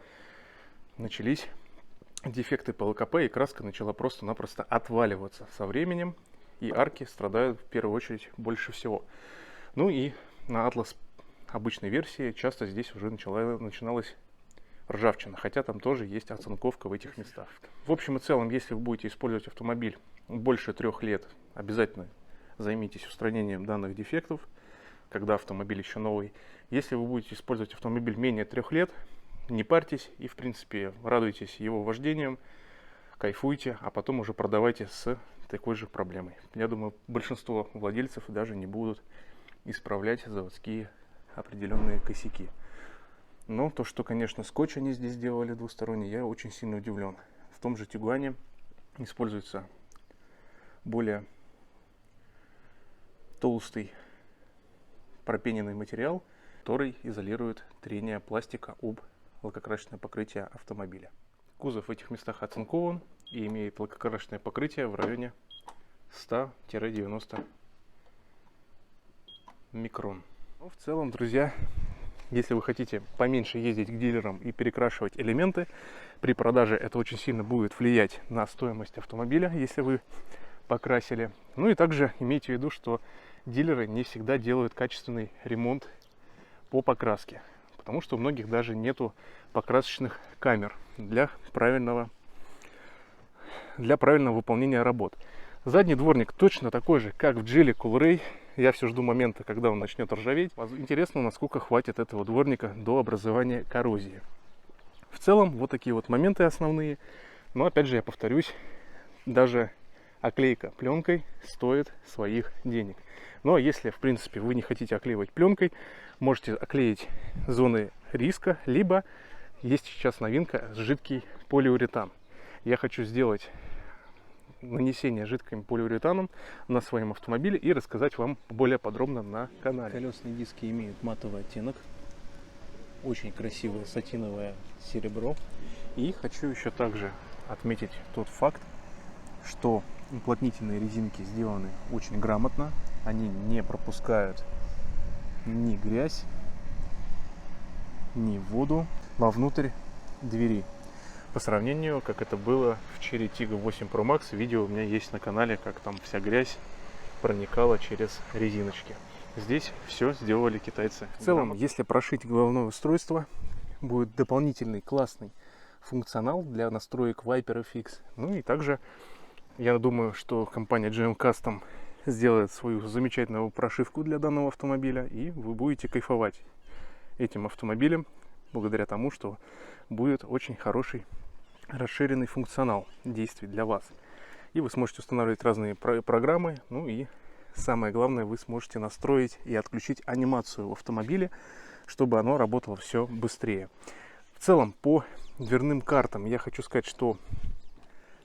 начались дефекты по ЛКП, и краска начала просто-напросто отваливаться со временем, и арки страдают в первую очередь больше всего. Ну и на Atlas обычной версии часто здесь уже начиналась ржавчина, хотя там тоже есть оцинковка в этих местах. В общем и целом, если вы будете использовать автомобиль больше 3 лет, обязательно займитесь устранением данных дефектов, когда автомобиль еще новый. Если вы будете использовать автомобиль менее 3 лет, не парьтесь и, в принципе, радуйтесь его вождением, кайфуйте, а потом уже продавайте с такой же проблемой. Я думаю, большинство владельцев даже не будут исправлять заводские определенные косяки. Но то, что, конечно, скотч они здесь сделали двусторонний, я очень сильно удивлен. В том же Тигуане используется более толстый пропененный материал, который изолирует трение пластика об лакокрасочное покрытие автомобиля. Кузов в этих местах оцинкован и имеет лакокрасочное покрытие в районе 100-90 микрон. Но в целом, друзья, если вы хотите поменьше ездить к дилерам и перекрашивать элементы, при продаже это очень сильно будет влиять на стоимость автомобиля, если вы покрасили. Ну и также имейте в виду, что дилеры не всегда делают качественный ремонт по покраске, потому что у многих даже нету покрасочных камер для правильного выполнения работ. Задний дворник точно такой же, как в Geely Coolray. Я все жду момента, когда он начнет ржаветь. Интересно, насколько хватит этого дворника до образования коррозии. В целом, вот такие вот моменты основные. Но опять же, я повторюсь, даже оклейка пленкой стоит своих денег. Но если, в принципе, вы не хотите оклеивать пленкой, можете оклеить зоны риска, либо есть сейчас новинка жидкий полиуретан. Я хочу сделать нанесение жидким полиуретаном на своем автомобиле и рассказать вам более подробно на канале. Колесные диски имеют матовый оттенок, очень красивое сатиновое серебро. И хочу еще также отметить тот факт, что уплотнительные резинки сделаны очень грамотно, они не пропускают ни грязь, ни воду вовнутрь двери. По сравнению, как это было в Chery Tiggo 8 Pro Max, видео у меня есть на канале, как там вся грязь проникала через резиночки. Здесь все сделали китайцы. В целом, если прошить головное устройство, будет дополнительный классный функционал для настроек Viper FX. Ну и также, я думаю, что компания GM Custom сделает свою замечательную прошивку для данного автомобиля, и вы будете кайфовать этим автомобилем, благодаря тому, что будет очень хороший расширенный функционал действий для вас. И вы сможете устанавливать разные программы, ну и самое главное, вы сможете настроить и отключить анимацию в автомобиле, чтобы оно работало все быстрее. В целом, по дверным картам я хочу сказать, что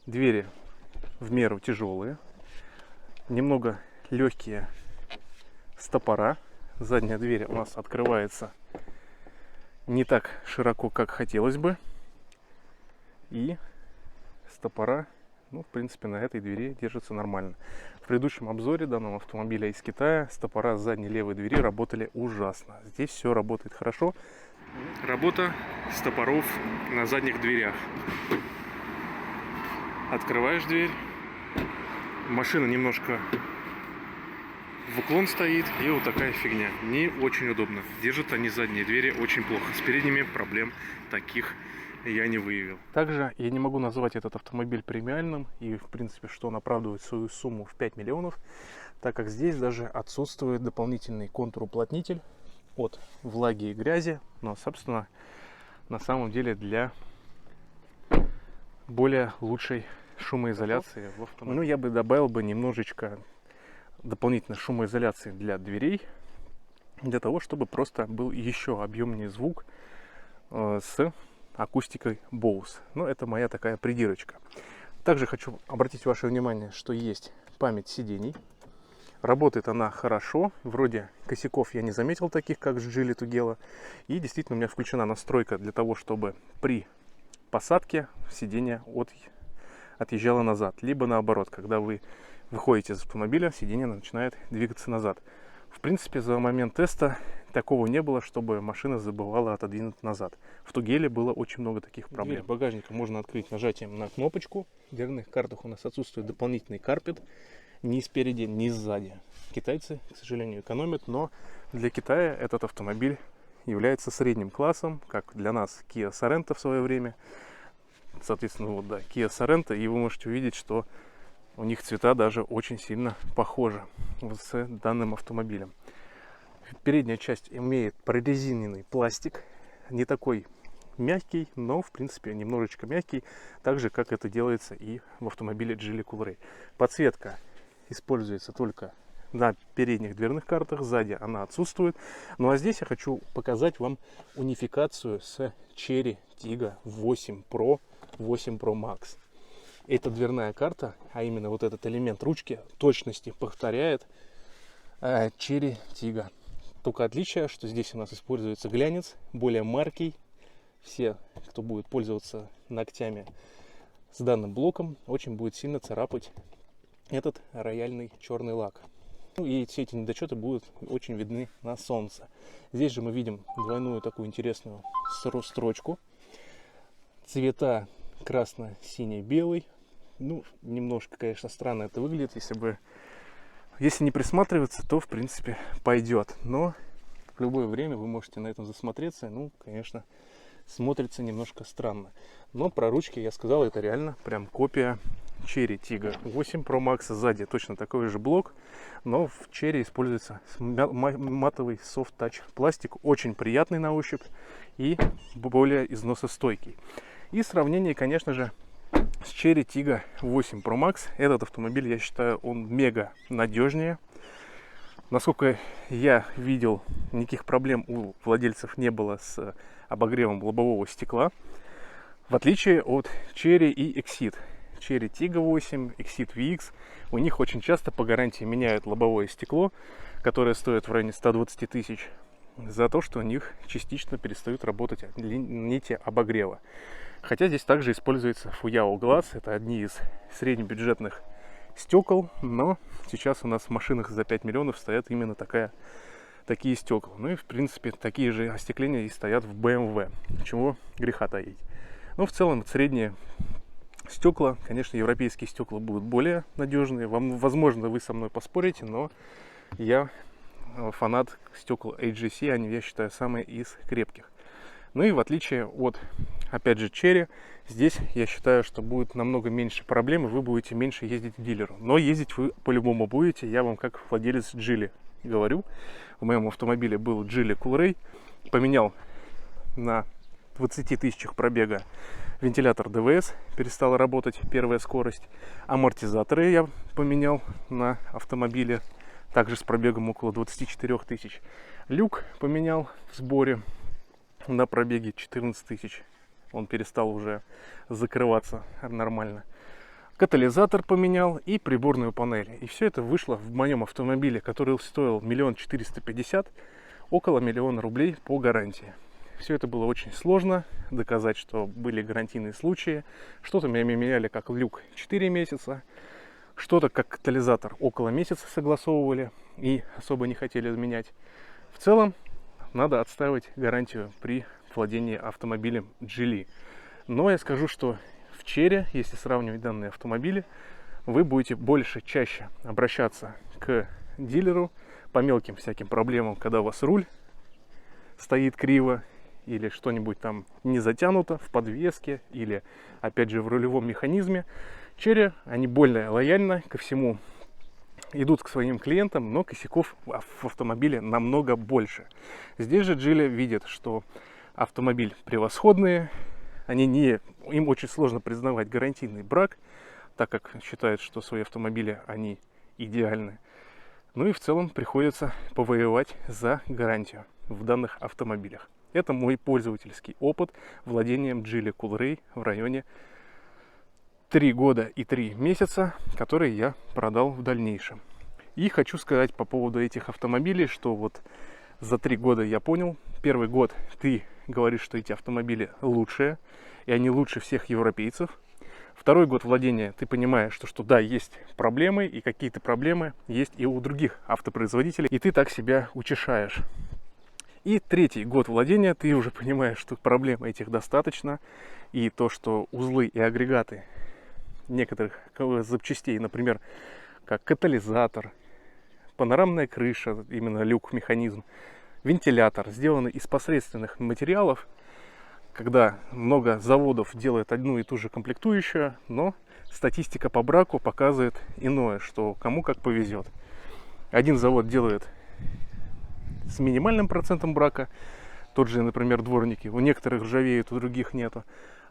двери в меру тяжелые, немного легкие стопора. Задняя дверь у нас открывается не так широко, как хотелось бы. И стопора, ну, в принципе, на этой двери держатся нормально. В предыдущем обзоре данного автомобиля из Китая стопора задней левой двери работали ужасно. Здесь все работает хорошо. Работа стопоров на задних дверях. Открываешь дверь, машина немножко в уклон стоит, и вот такая фигня. Не очень удобно. Держат они задние двери очень плохо. С передними проблем таких я не выявил. Также я не могу назвать этот автомобиль премиальным, и в принципе, что он оправдывает свою сумму в 5 миллионов, так как здесь даже отсутствует дополнительный контур-уплотнитель от влаги и грязи, но, собственно, на самом деле для более лучшей шумоизоляции в автомобиле. Ну, я бы добавил бы немножечко дополнительной шумоизоляции для дверей, для того, чтобы просто был еще объемнее звук с акустикой Bose. Но это моя такая придирочка. Также хочу обратить ваше внимание, что есть память сидений. Работает она хорошо. Вроде косяков я не заметил таких, как с Geely Tugela. И действительно у меня включена настройка для того, чтобы при посадке сиденье отъезжало назад. Либо наоборот, когда вы выходите из автомобиля, сиденье начинает двигаться назад. В принципе, за момент теста такого не было, чтобы машина забывала отодвинуть назад. В Тугеле было очень много таких проблем. Дверь багажника можно открыть нажатием на кнопочку. В дверных картах у нас отсутствует дополнительный карпет. Ни спереди, ни сзади. Китайцы, к сожалению, экономят, но для Китая этот автомобиль является средним классом, как для нас Kia Sorento в свое время. Соответственно, вот да, Kia Sorento, и вы можете увидеть, что у них цвета даже очень сильно похожи с данным автомобилем. Передняя часть имеет прорезиненный пластик, не такой мягкий, но в принципе немножечко мягкий, так же как это делается и в автомобиле Geely Coolray. Подсветка используется только на передних дверных картах, сзади она отсутствует. Ну а здесь я хочу показать вам унификацию с Chery Tiggo 8 Pro, 8 Pro Max. Эта дверная карта, а именно вот этот элемент ручки, точности повторяет Chery Tiggo. Только отличие, что здесь у нас используется глянец, более маркий. Все, кто будет пользоваться ногтями с данным блоком, очень будет сильно царапать этот рояльный черный лак. Ну и все эти недочеты будут очень видны на солнце. Здесь же мы видим двойную такую интересную строчку. Цвета красно-синий-белый. Ну, немножко, конечно, странно это выглядит. Если не присматриваться, то, в принципе, пойдет. Но в любое время вы можете на этом засмотреться. Ну, конечно, смотрится немножко странно. Но про ручки я сказал, это реально прям копия Chery Tiggo 8 Pro Max. Сзади точно такой же блок, но в Chery используется матовый soft touch пластик. Очень приятный на ощупь и более износостойкий. И сравнение, конечно же, с Chery Tiggo 8 Pro Max. Этот автомобиль, я считаю, он мега надежнее. Насколько я видел, никаких проблем у владельцев не было с обогревом лобового стекла. В отличие от Chery и Exit. Chery Tiggo 8, Exit VX. У них очень часто по гарантии меняют лобовое стекло, которое стоит в районе 120 тысяч, за то, что у них частично перестают работать нити обогрева. Хотя здесь также используется Fuyao Glass. Это одни из среднебюджетных стекол, но сейчас у нас в машинах за 5 миллионов стоят именно такие стекла. Ну и в принципе такие же остекления и стоят в BMW. Чего греха таить. Но в целом средние стекла, конечно, европейские стекла будут более надежные. Возможно, вы со мной поспорите, но я фанат стекол AGC. Они, я считаю, самые из крепких. Ну и в отличие от, опять же, Chery, здесь я считаю, что будет намного меньше проблем, и вы будете меньше ездить к дилеру. Но ездить вы по-любому будете, я вам как владелец Geely говорю. В моем автомобиле был Geely Coolray, поменял на 20 тысячах пробега вентилятор ДВС, перестала работать первая скорость. Амортизаторы я поменял на автомобиле, также с пробегом около 24 тысяч. Люк поменял в сборе на пробеге 14 тысяч. Он перестал уже закрываться нормально. Катализатор поменял и приборную панель. И все это вышло в моем автомобиле, который стоил 1 450 000, около 1 000 000 рублей по гарантии. все это было очень сложно доказать, что были гарантийные случаи. Что-то меня меняли как люк 4 месяца, что-то как катализатор около месяца согласовывали и особо не хотели менять. В целом надо отстаивать гарантию при владении автомобилем Geely. Но я скажу, что в Chery, если сравнивать данные автомобили, вы будете чаще обращаться к дилеру по мелким всяким проблемам, когда у вас руль стоит криво или что-нибудь там не затянуто в подвеске или опять же в рулевом механизме. Chery, они более лояльно ко всему идут к своим клиентам, но косяков в автомобиле намного больше. Здесь же Geely видит, что автомобиль превосходный, им очень сложно признавать гарантийный брак, так как считают, что свои автомобили они идеальны. Ну и в целом приходится повоевать за гарантию в данных автомобилях. Это мой пользовательский опыт владением Geely Coolray в районе 3 года и 3 месяца, которые я продал в дальнейшем. И хочу сказать по поводу этих автомобилей, что вот за 3 года я понял, первый год ты говоришь, что эти автомобили лучшие, и они лучше всех европейцев. Второй год владения ты понимаешь, что да, есть проблемы, и какие-то проблемы есть и у других автопроизводителей, и ты так себя утешаешь. И третий год владения ты уже понимаешь, что проблем этих достаточно, и то, что узлы и агрегаты некоторых запчастей, например, как катализатор, панорамная крыша, именно люк-механизм, вентилятор, сделаны из посредственных материалов, когда много заводов делает одну и ту же комплектующую, но статистика по браку показывает иное, что кому как повезет. Один завод делает с минимальным процентом брака, тот же, например, дворники, у некоторых ржавеют, у других нету,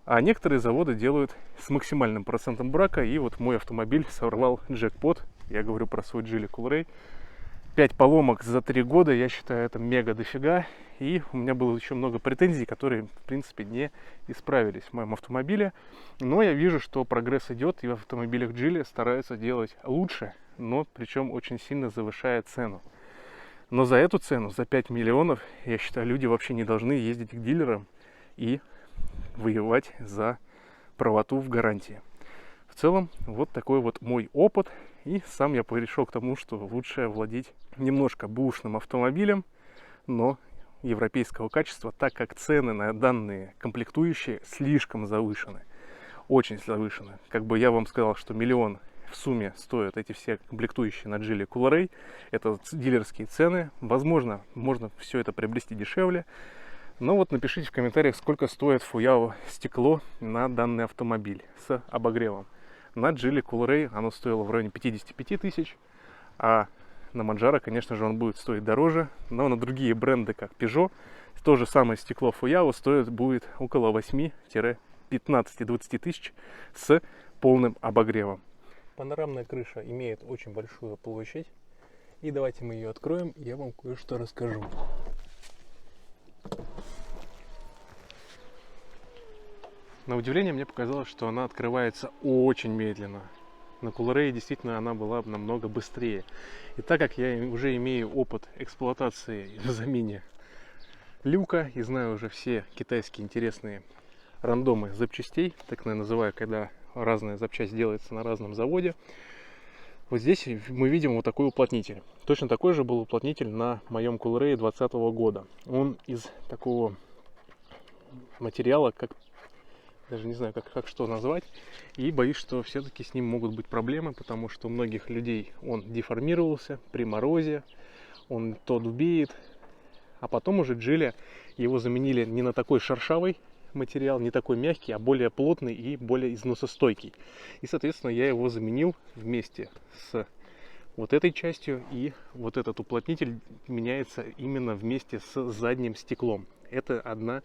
а некоторые заводы делают с максимальным процентом брака, и вот мой автомобиль сорвал джекпот, я говорю про свой Geely Coolray. 5 поломок за 3 года, я считаю, это мега дофига. И у меня было еще много претензий, которые, в принципе, не исправились в моем автомобиле. Но я вижу, что прогресс идет, и в автомобилях Geely стараются делать лучше, но причем очень сильно завышая цену. Но за эту цену, за 5 миллионов, я считаю, люди вообще не должны ездить к дилерам и воевать за правоту в гарантии. В целом, вот такой вот мой опыт. И сам я пришел к тому, что лучше владеть немножко бэушным автомобилем, но европейского качества, так как цены на данные комплектующие слишком завышены. Очень завышены. Как бы я вам сказал, что миллион в сумме стоят эти все комплектующие на Geely Coolray. Это дилерские цены. Возможно, можно все это приобрести дешевле. Но вот напишите в комментариях, сколько стоит Фуяо стекло на данный автомобиль с обогревом. На Geely Coolray оно стоило в районе 55 тысяч, а на Manjaro, конечно же, он будет стоить дороже, но на другие бренды, как Peugeot, то же самое стекло Фуяо стоит будет около 8-15-20 тысяч с полным обогревом. Панорамная крыша имеет очень большую площадь, и давайте мы ее откроем, и я вам кое-что расскажу. На удивление мне показалось, что она открывается очень медленно. На Coolray действительно она была намного быстрее. И так как я уже имею опыт эксплуатации в замене люка и знаю уже все китайские интересные рандомы запчастей, так я называю, когда разная запчасть делается на разном заводе, вот здесь мы видим вот такой уплотнитель. Точно такой же был уплотнитель на моем Coolray 2020 года. Он из такого материала, как даже не знаю, как что назвать, и боюсь, что все-таки с ним могут быть проблемы, потому что у многих людей он деформировался при морозе, он то дубеет, а потом уже Geely его заменили не на такой шершавый материал, не такой мягкий, а более плотный и более износостойкий. И, соответственно, я его заменил вместе с вот этой частью, и вот этот уплотнитель меняется именно вместе с задним стеклом. Это одна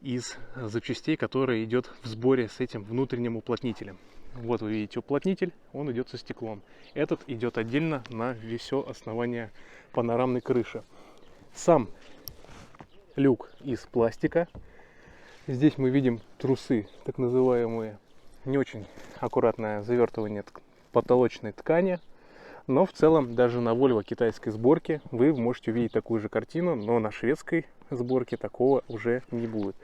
из запчастей, которая идет в сборе с этим внутренним уплотнителем. Вот вы видите уплотнитель, он идет со стеклом. Этот идет отдельно на все основание панорамной крыши. Сам люк из пластика. Здесь мы видим трусы, так называемые, не очень аккуратное завертывание потолочной ткани. Но в целом даже на Volvo китайской сборки вы можете увидеть такую же картину, но на шведской сборке такого уже не будет.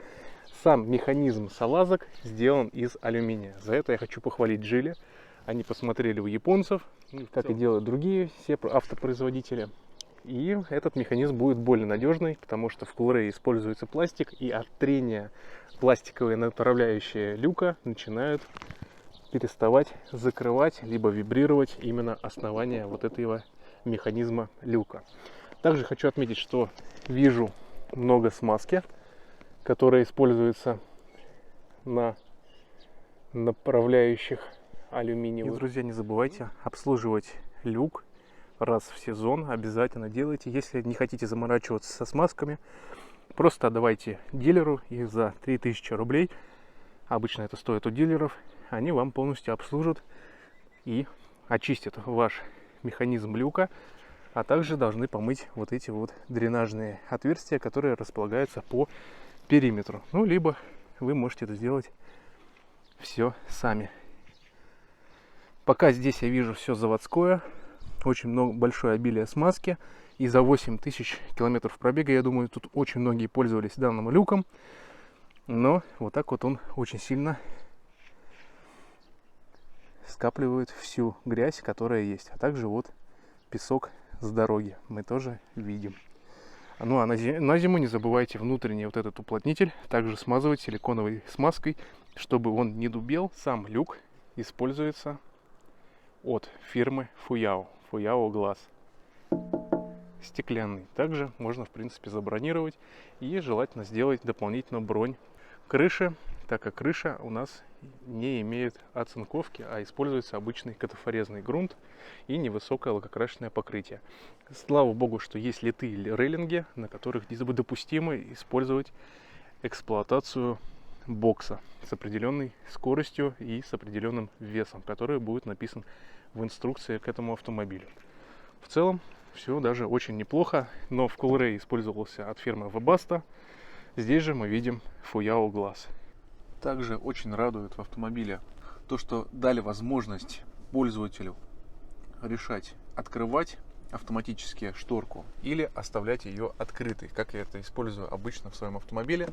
Сам механизм салазок сделан из алюминия. За это я хочу похвалить Geely. Они посмотрели у японцев, как и делают другие все автопроизводители. И этот механизм будет более надежный, потому что в Coolray используется пластик, и от трения пластиковые направляющие люка начинают переставать закрывать либо вибрировать именно основание вот этого механизма люка. Также хочу отметить, что вижу много смазки, которая используется на направляющих алюминиевых. И, друзья, не забывайте обслуживать люк раз в сезон. Обязательно делайте. Если не хотите заморачиваться со смазками, просто отдавайте дилеру, и за 3000 рублей, обычно это стоит у дилеров, они вам полностью обслужат и очистят ваш механизм люка, а также должны помыть вот эти вот дренажные отверстия, которые располагаются по периметру. Ну, либо вы можете это сделать все сами. Пока здесь я вижу все заводское, очень большое обилие смазки, и за 8000 километров пробега, я думаю, тут очень многие пользовались данным люком, но вот так вот он очень сильно скапливает всю грязь, которая есть, а также вот песок с дороги мы тоже видим. Ну а на зиму не забывайте внутренний вот этот уплотнитель также смазывать силиконовой смазкой, чтобы он не дубел. Сам люк используется от фирмы Fuyao Glass, стеклянный. Также можно, в принципе, забронировать и желательно сделать дополнительно бронь крыши, так как крыша у нас не имеет оцинковки, а используется обычный катафорезный грунт и невысокое лакокрасочное покрытие. Слава богу, что есть литые рейлинги, на которых допустимо использовать эксплуатацию бокса с определенной скоростью и с определенным весом, который будет написан в инструкции к этому автомобилю. В целом все даже очень неплохо, но в Coolray использовался от фирмы Webasto. Здесь же мы видим Fuyao Glass. Также очень радует в автомобиле то, что дали возможность пользователю решать, открывать автоматически шторку или оставлять ее открытой, как я это использую обычно в своем автомобиле.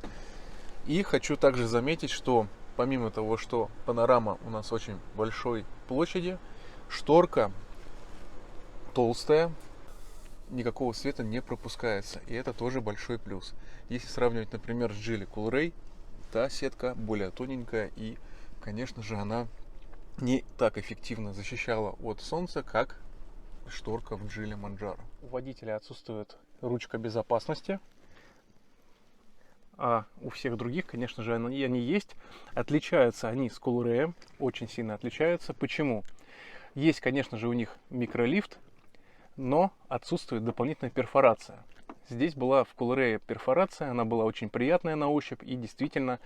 И хочу также заметить, что помимо того, что панорама у нас очень большой площади, шторка толстая, никакого света не пропускается, и это тоже большой плюс. Если сравнивать, например, с Geely Coolray, та сетка более тоненькая, и, конечно же, она не так эффективно защищала от солнца, как шторка в Geely Manjaro. У водителя отсутствует ручка безопасности, а у всех других, конечно же, они есть. Отличаются они с Coolray, очень сильно отличаются. Почему? Есть, конечно же, у них микролифт, но отсутствует дополнительная перфорация. Здесь была в Coolray перфорация, она была очень приятная на ощупь, и действительно,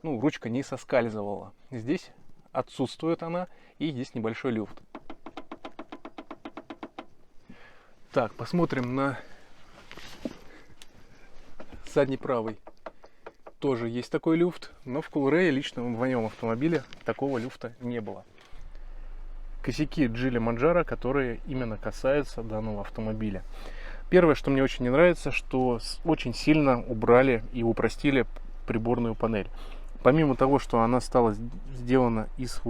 ручка не соскальзывала. Здесь отсутствует она, и есть небольшой люфт. Так, посмотрим на задний правый. Тоже есть такой люфт, но в Coolray, лично в моем автомобиле, такого люфта не было. Косяки Geely Manjaro, которые именно касаются данного автомобиля. Первое, что мне очень не нравится, что очень сильно убрали и упростили приборную панель. Помимо того, что она стала сделана из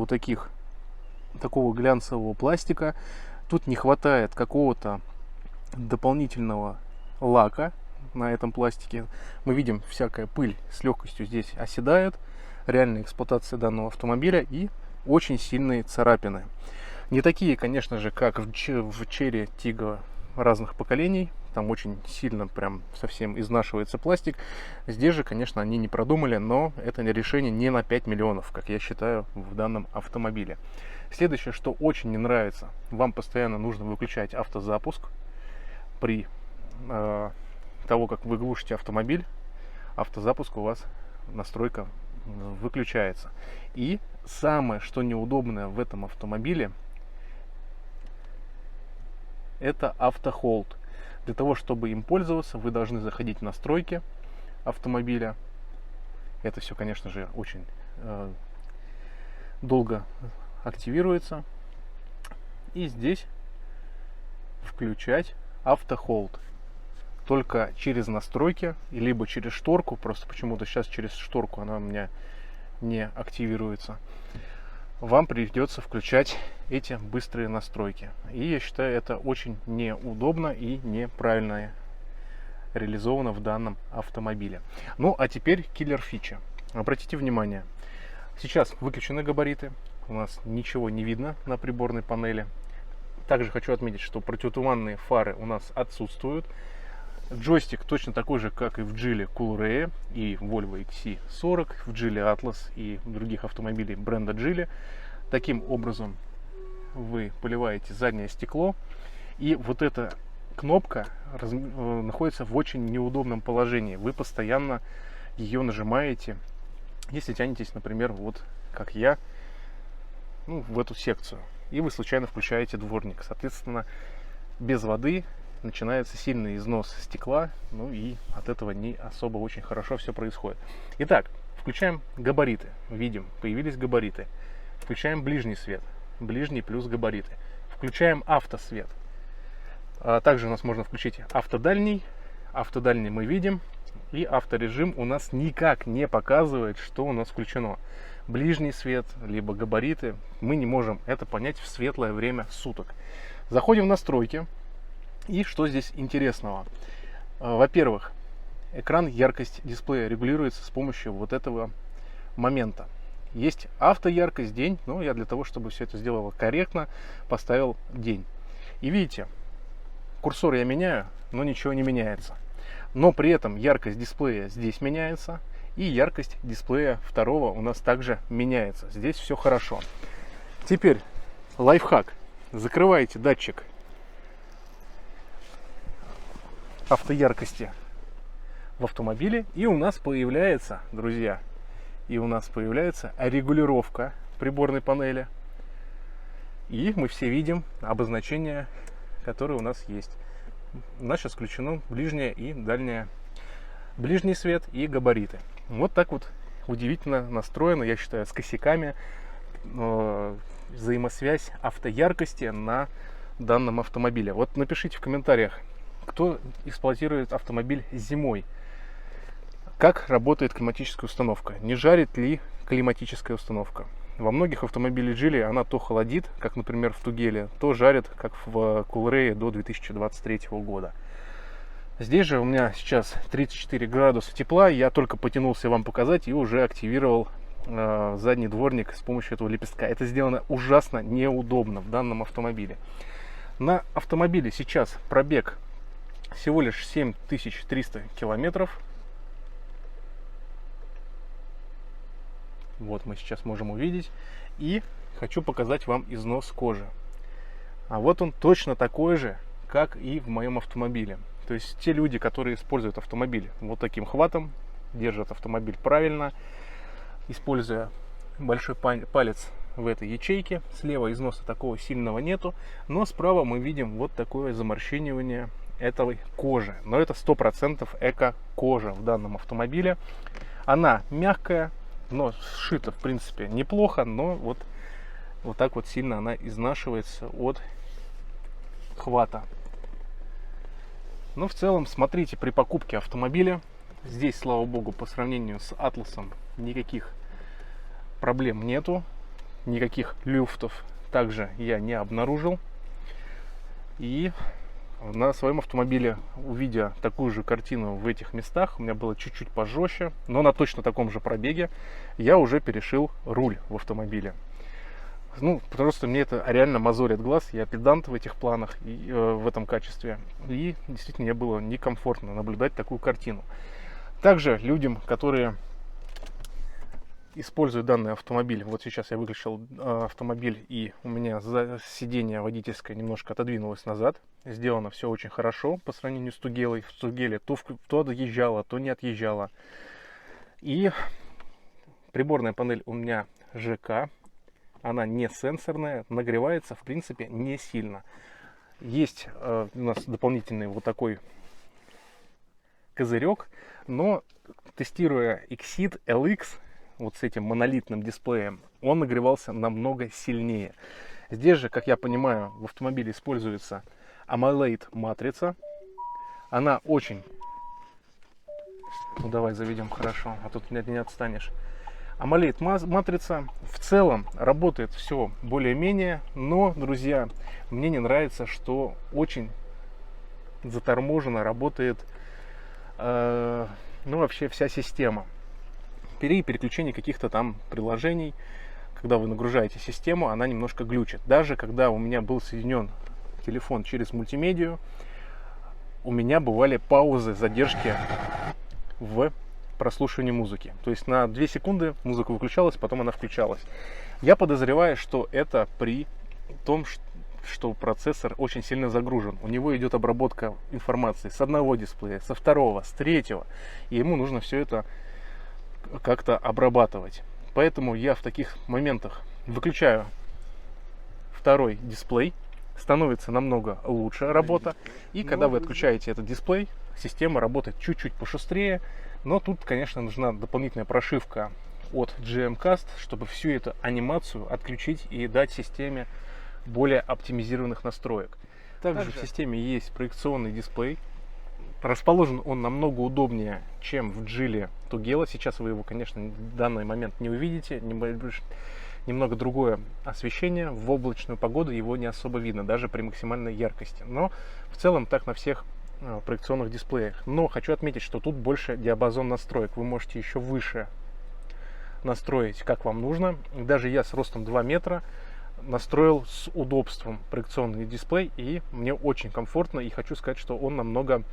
такого глянцевого пластика, тут не хватает какого-то дополнительного лака на этом пластике. Мы видим, всякая пыль с легкостью здесь оседает. Реальная эксплуатация данного автомобиля и очень сильные царапины. Не такие, конечно же, как в Chery Tiggo разных поколений. Там очень сильно прям совсем изнашивается пластик. Здесь же, конечно, они не продумали, но это решение не на 5 миллионов, как я считаю, в данном автомобиле. Следующее, что очень не нравится, вам постоянно нужно выключать автозапуск при того, как вы глушите автомобиль. Автозапуск у вас, настройка выключается. И самое, что неудобное в этом автомобиле, это автохолд. Для того, чтобы им пользоваться, вы должны заходить в настройки автомобиля. Это все, конечно же, очень долго активируется. И здесь включать автохолд. Только через настройки, либо через шторку, просто почему-то сейчас через шторку она у меня не активируется. Вам придется включать эти быстрые настройки. И я считаю, это очень неудобно и неправильно реализовано в данном автомобиле. Ну, а теперь киллер фича. Обратите внимание, сейчас выключены габариты, у нас ничего не видно на приборной панели. Также хочу отметить, что противотуманные фары у нас отсутствуют. Джойстик точно такой же, как и в Geely Coolray и Volvo XC40, в Geely Atlas и других автомобилей бренда Geely. Таким образом вы поливаете заднее стекло, и вот эта кнопка находится в очень неудобном положении. Вы постоянно ее нажимаете, если тянетесь, например, вот как я, в эту секцию, и вы случайно включаете дворник. Соответственно, без воды начинается сильный износ стекла, и от этого не особо очень хорошо все происходит. Итак, включаем габариты. Видим, появились габариты. Включаем ближний свет, ближний плюс габариты. Включаем автосвет. Также у нас можно включить автодальний. Автодальний мы видим. И авторежим у нас никак не показывает, что у нас включено. Ближний свет, либо габариты. Мы не можем это понять в светлое время суток. Заходим в настройки. И что здесь интересного? Во-первых, экран яркость дисплея регулируется с помощью вот этого момента. Есть автояркость, день, но я для того, чтобы все это сделало корректно, поставил день. И видите, курсор я меняю, но ничего не меняется. Но при этом яркость дисплея здесь меняется, и яркость дисплея второго у нас также меняется. Здесь все хорошо. Теперь лайфхак. Закрываете датчик автояркости в автомобиле, и у нас появляется, друзья, регулировка приборной панели, и мы все видим обозначения, которые у нас есть. У нас сейчас включено ближнее и дальнее, ближний свет и габариты. Вот так вот удивительно настроено, я считаю, с косяками взаимосвязь автояркости на данном автомобиле. Вот напишите в комментариях, кто эксплуатирует автомобиль зимой, как работает климатическая установка, не жарит ли климатическая установка. Во многих автомобилях Geely она то холодит, как, например, в Тугеле, то жарит, как в Coolray до 2023 года. Здесь же у меня сейчас 34 градуса тепла, я только потянулся вам показать и уже активировал задний дворник с помощью этого лепестка. Это сделано ужасно неудобно в данном автомобиле. На автомобиле сейчас пробег всего лишь 7300 километров. Вот мы сейчас можем увидеть. И хочу показать вам износ кожи. А вот он точно такой же, как и в моем автомобиле. То есть те люди, которые используют автомобиль вот таким хватом, держат автомобиль правильно, используя большой палец в этой ячейке. Слева износа такого сильного нету, но справа мы видим вот такое заморщинивание этой кожи. Но это 100% эко-кожа в данном автомобиле. Она мягкая, но сшита в принципе неплохо, но вот так вот сильно она изнашивается от хвата. Но в целом, смотрите, при покупке автомобиля, здесь, слава богу, по сравнению с Атласом никаких проблем нету, никаких люфтов также я не обнаружил. И на своем автомобиле, увидя такую же картину в этих местах, у меня было чуть-чуть пожестче, но на точно таком же пробеге я уже перешил руль в автомобиле. Просто мне это реально мозолит глаз, я педант в этих планах и в этом качестве, и действительно мне было некомфортно наблюдать такую картину. Также людям, которые используют данный автомобиль, вот сейчас я выключил автомобиль, и у меня сиденье водительское немножко отодвинулось назад, сделано все очень хорошо по сравнению с Тугелой. В Тугеле то отъезжало, то не отъезжало. И приборная панель у меня ЖК. Она не сенсорная, нагревается в принципе не сильно. Есть у нас дополнительный вот такой козырек, но тестируя Exceed LX вот с этим монолитным дисплеем, он нагревался намного сильнее. Здесь же, как я понимаю, в автомобиле используется AMOLED матрица. Она очень... Ну давай заведем хорошо, а тут не отстанешь. AMOLED матрица. В целом работает все более-менее, но, друзья, мне не нравится, что очень заторможенно работает вообще вся система. При переключении каких-то там приложений, когда вы нагружаете систему, она немножко глючит. Даже когда у меня был соединен телефон через мультимедию, у меня бывали паузы, задержки в прослушивании музыки. То есть на 2 секунды музыка выключалась, потом она включалась. Я подозреваю, что это при том, что процессор очень сильно загружен. У него идет обработка информации с одного дисплея, со второго, с третьего. И ему нужно все это как-то обрабатывать. Поэтому я в таких моментах выключаю второй дисплей. Становится намного лучше работа. И когда вы отключаете этот дисплей, система работает чуть-чуть пошустрее. Но тут, конечно, нужна дополнительная прошивка от GMCast, чтобы всю эту анимацию отключить и дать системе более оптимизированных настроек. Также в системе есть проекционный дисплей. Расположен он намного удобнее, чем в Geely Togelo. Сейчас вы его, конечно, в данный момент не увидите. Немного другое освещение. В облачную погоду его не особо видно, даже при максимальной яркости. Но в целом так на всех проекционных дисплеях. Но хочу отметить, что тут больше диапазон настроек. Вы можете еще выше настроить, как вам нужно. Даже я с ростом 2 метра настроил с удобством проекционный дисплей, и мне очень комфортно, и хочу сказать, что он намного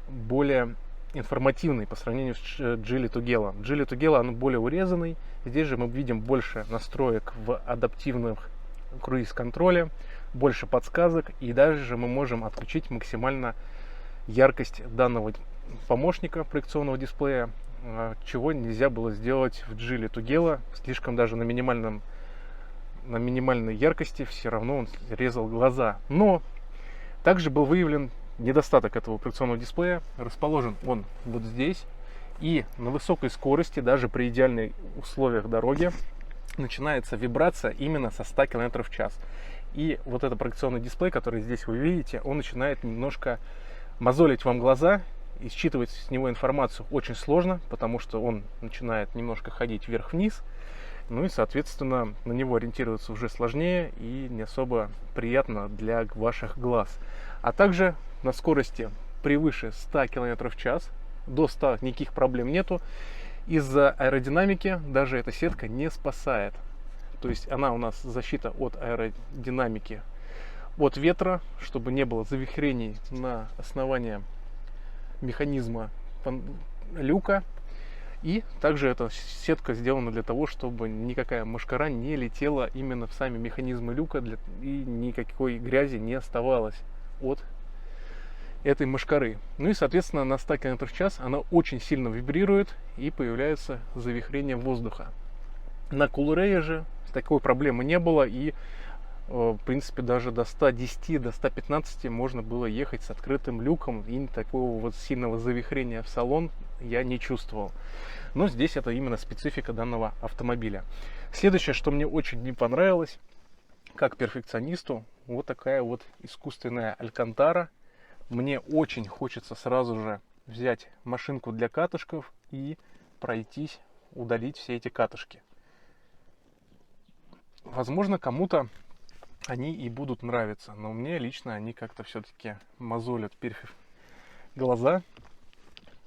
более информативный по сравнению с Geely Togelo. Geely Togelo он более урезанный. Здесь же мы видим больше настроек в адаптивных круиз-контроле, больше подсказок, и даже мы можем отключить максимально яркость данного помощника проекционного дисплея, чего нельзя было сделать в Geely Togelo. Слишком даже на минимальной яркости все равно он резал глаза. Но также был выявлен недостаток этого проекционного дисплея. Расположен он вот здесь. И на высокой скорости, даже при идеальных условиях дороги, начинается вибрация именно со 100 км в час. И вот этот проекционный дисплей, который здесь вы видите, он начинает немножко мозолить вам глаза. И считывать с него информацию очень сложно, потому что он начинает немножко ходить вверх-вниз. Ну и, соответственно, на него ориентироваться уже сложнее и не особо приятно для ваших глаз. А также на скорости превыше 100 км в час, до 100 никаких проблем нету. Из-за аэродинамики даже эта сетка не спасает. То есть она у нас защита от аэродинамики, от ветра, чтобы не было завихрений на основании механизма люка. И также эта сетка сделана для того, чтобы никакая мошкара не летела именно в сами механизмы люка, и никакой грязи не оставалось от этой мошкары. Ну и, соответственно, на 100 км в час она очень сильно вибрирует и появляется завихрение воздуха. На Coolray же такой проблемы не было, и в принципе даже до 110, до 115 можно было ехать с открытым люком, и такого вот сильного завихрения в салон я не чувствовал. Но здесь это именно специфика данного автомобиля. Следующее, что мне очень не понравилось, как перфекционисту, вот такая вот искусственная алькантара. Мне очень хочется сразу же взять машинку для катышков и пройтись, удалить все эти катышки. Возможно, кому-то они и будут нравиться, но мне лично они как-то все-таки мозолят глаза.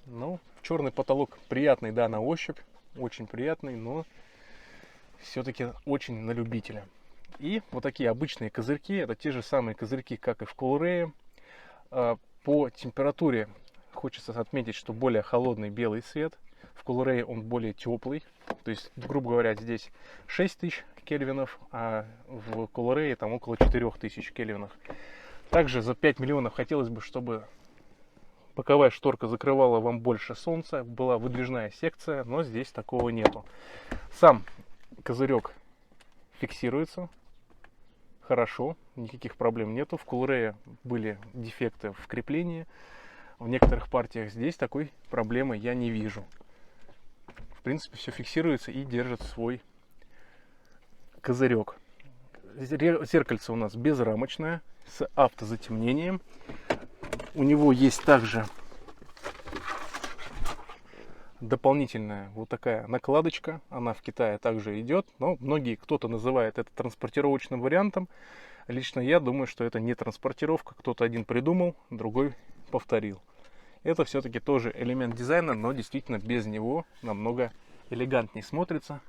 Ну, черный потолок приятный, да, на ощупь, очень приятный, но все-таки очень на любителя. И вот такие обычные козырьки, это те же самые козырьки, как и в Coolray. По температуре хочется отметить, что более холодный белый цвет. В Coolray он более теплый, то есть, грубо говоря, здесь 6000 кельвинов, а в Coolray там около 4000 кельвинов. Также за 5 миллионов хотелось бы, чтобы боковая шторка закрывала вам больше солнца, была выдвижная секция, но здесь такого нету. Сам козырек фиксируется хорошо, никаких проблем нету. В Coolray были дефекты в креплении, в некоторых партиях. Здесь такой проблемы я не вижу. В принципе, все фиксируется и держит свой козырек. Зеркальце у нас безрамочное, с автозатемнением. У него есть также дополнительная вот такая накладочка. Она в Китае также идет, но кто-то называет это транспортировочным вариантом. Лично я думаю, что это не транспортировка. Кто-то один придумал, другой повторил. Это все-таки тоже элемент дизайна, но действительно без него намного элегантнее смотрится.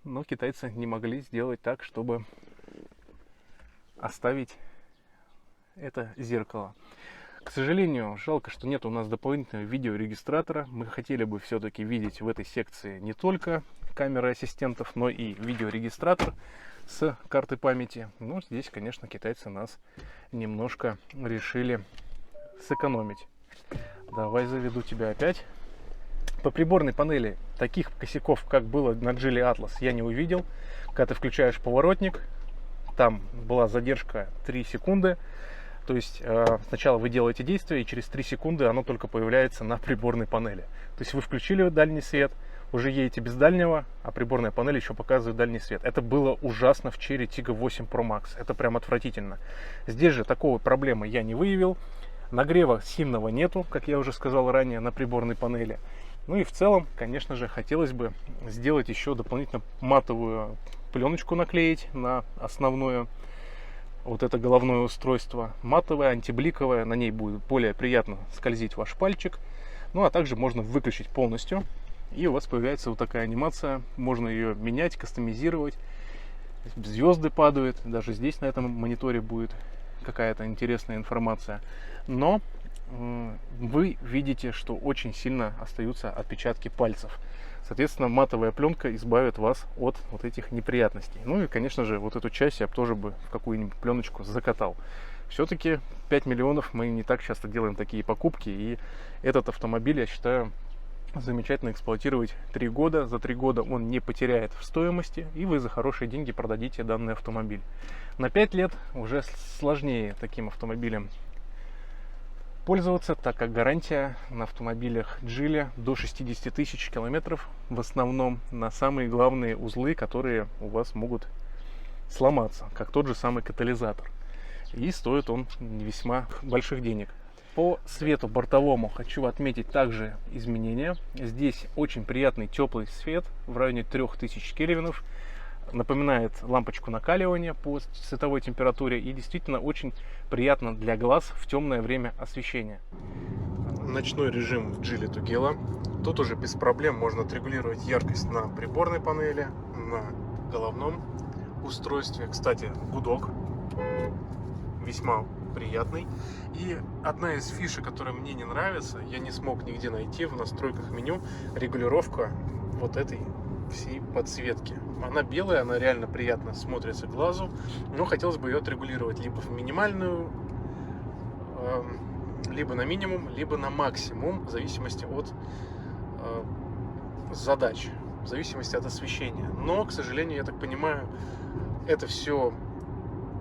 Но китайцы не могли сделать так, чтобы оставить это зеркало. К сожалению, жалко, что нет у нас дополнительного видеорегистратора. Мы хотели бы все-таки видеть в этой секции не только камеры ассистентов, но и видеорегистратор с картой памяти. Но здесь, конечно, китайцы нас немножко решили сэкономить. Давай заведу тебя опять. По приборной панели таких косяков, как было на Geely Atlas, я не увидел. Когда ты включаешь поворотник, там была задержка 3 секунды. То есть сначала вы делаете действие, и через 3 секунды оно только появляется на приборной панели. То есть вы включили дальний свет, уже едете без дальнего, а приборная панель еще показывает дальний свет. Это было ужасно в Chery Tiggo 8 Pro Max. Это прям отвратительно. Здесь же такой проблемы я не выявил. Нагрева сильного нету, как я уже сказал ранее, на приборной панели. Ну и в целом, конечно же, хотелось бы сделать еще дополнительно матовую пленочку наклеить на основное вот это головное устройство. Матовое, антибликовое, на ней будет более приятно скользить ваш пальчик. Ну а также можно выключить полностью, и у вас появляется вот такая анимация. Можно ее менять, кастомизировать. Звезды падают, даже здесь на этом мониторе будет какая-то интересная информация. Но вы видите, что очень сильно остаются отпечатки пальцев. Соответственно, матовая пленка избавит вас от вот этих неприятностей. Ну и, конечно же, вот эту часть я тоже бы в какую-нибудь пленочку закатал. Все-таки 5 миллионов мы не так часто делаем такие покупки. И этот автомобиль, я считаю, замечательно эксплуатировать 3 года. За 3 года он не потеряет в стоимости, и вы за хорошие деньги продадите данный автомобиль. На 5 лет уже сложнее таким автомобилем пользоваться, так как гарантия на автомобилях Geely до 60 тысяч километров, в основном на самые главные узлы, которые у вас могут сломаться, как тот же самый катализатор. И стоит он весьма больших денег. По свету бортовому хочу отметить также изменения. Здесь очень приятный теплый свет в районе 3000 кельвинов. Напоминает лампочку накаливания по световой температуре, и действительно очень приятно для глаз в темное время освещения. Ночной режим в Geely Tugela. Тут уже без проблем можно отрегулировать яркость на приборной панели, на головном устройстве. Кстати, гудок весьма приятный. И одна из фишек, которая мне не нравится, я не смог нигде найти в настройках меню, регулировка вот этой всей подсветки. Она белая, она реально приятно смотрится глазу, но хотелось бы ее отрегулировать либо в минимальную, либо на минимум, либо на максимум, в зависимости от задач, в зависимости от освещения. Но, к сожалению, я так понимаю, это все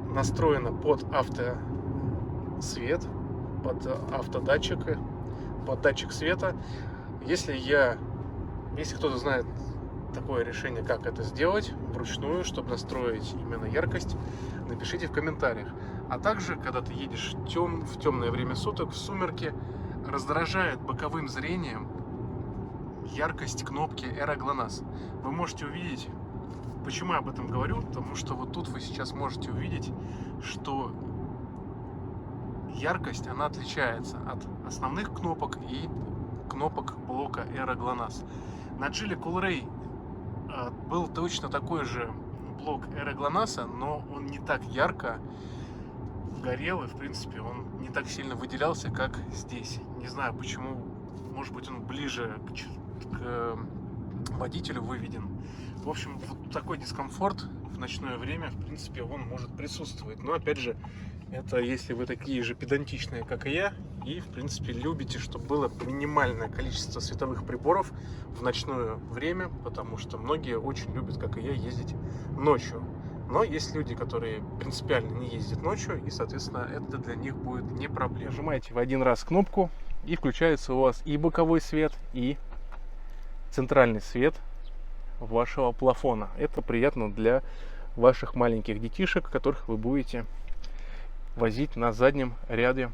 настроено под автосвет, под автодатчик, под датчик света. Если кто-то знает такое решение, как это сделать вручную, чтобы настроить именно яркость, напишите в комментариях. А также, когда ты едешь в темное время суток, в сумерки, раздражает боковым зрением яркость кнопки Aero GLONASS. Вы можете увидеть, почему я об этом говорю, потому что вот тут вы сейчас можете увидеть, что яркость, она отличается от основных кнопок и кнопок блока Aero GLONASS. На Geely Coolray был точно такой же блок Aero GLONASS, но он не так ярко горел, и в принципе он не так сильно выделялся, как здесь. Не знаю почему, может быть он ближе к водителю выведен. В общем, вот такой дискомфорт в ночное время, в принципе, он может присутствовать. Но опять же, это если вы такие же педантичные, как и я, и, в принципе, любите, чтобы было минимальное количество световых приборов в ночное время, потому что многие очень любят, как и я, ездить ночью. Но есть люди, которые принципиально не ездят ночью, и, соответственно, это для них будет не проблема. Нажимаете в один раз кнопку, и включается у вас и боковой свет, и центральный свет вашего плафона. Это приятно для ваших маленьких детишек, которых вы будете возить на заднем ряде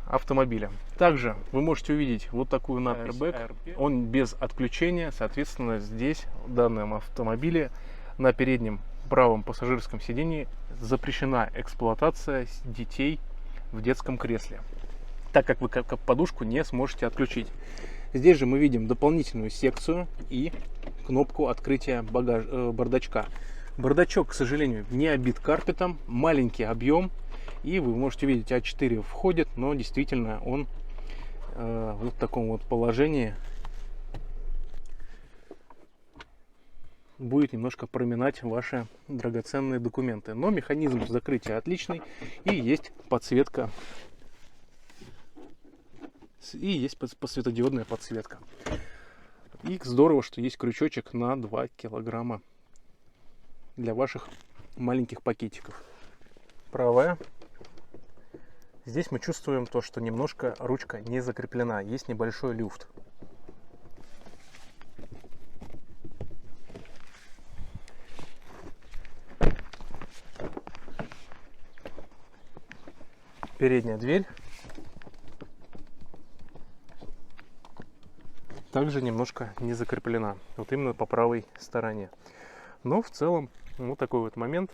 автомобиля. Также вы можете увидеть вот такую надпись Airbag. Он без отключения, соответственно, здесь в данном автомобиле на переднем правом пассажирском сидении запрещена эксплуатация детей в детском кресле, так как вы как подушку не сможете отключить. Здесь же мы видим дополнительную секцию и кнопку открытия бардачка. Бардачок, к сожалению, не обит карпетом, маленький объем, и вы можете видеть, А4 входит, но действительно он вот в таком вот положении будет немножко проминать ваши драгоценные документы. Но механизм закрытия отличный, и есть подсветка, и есть светодиодная подсветка. И здорово, что есть крючочек на 2 килограмма для ваших маленьких пакетиков. Правая. Здесь мы чувствуем то, что немножко ручка не закреплена, есть небольшой люфт. Передняя дверь также немножко не закреплена, вот именно по правой стороне. Но в целом вот такой вот момент.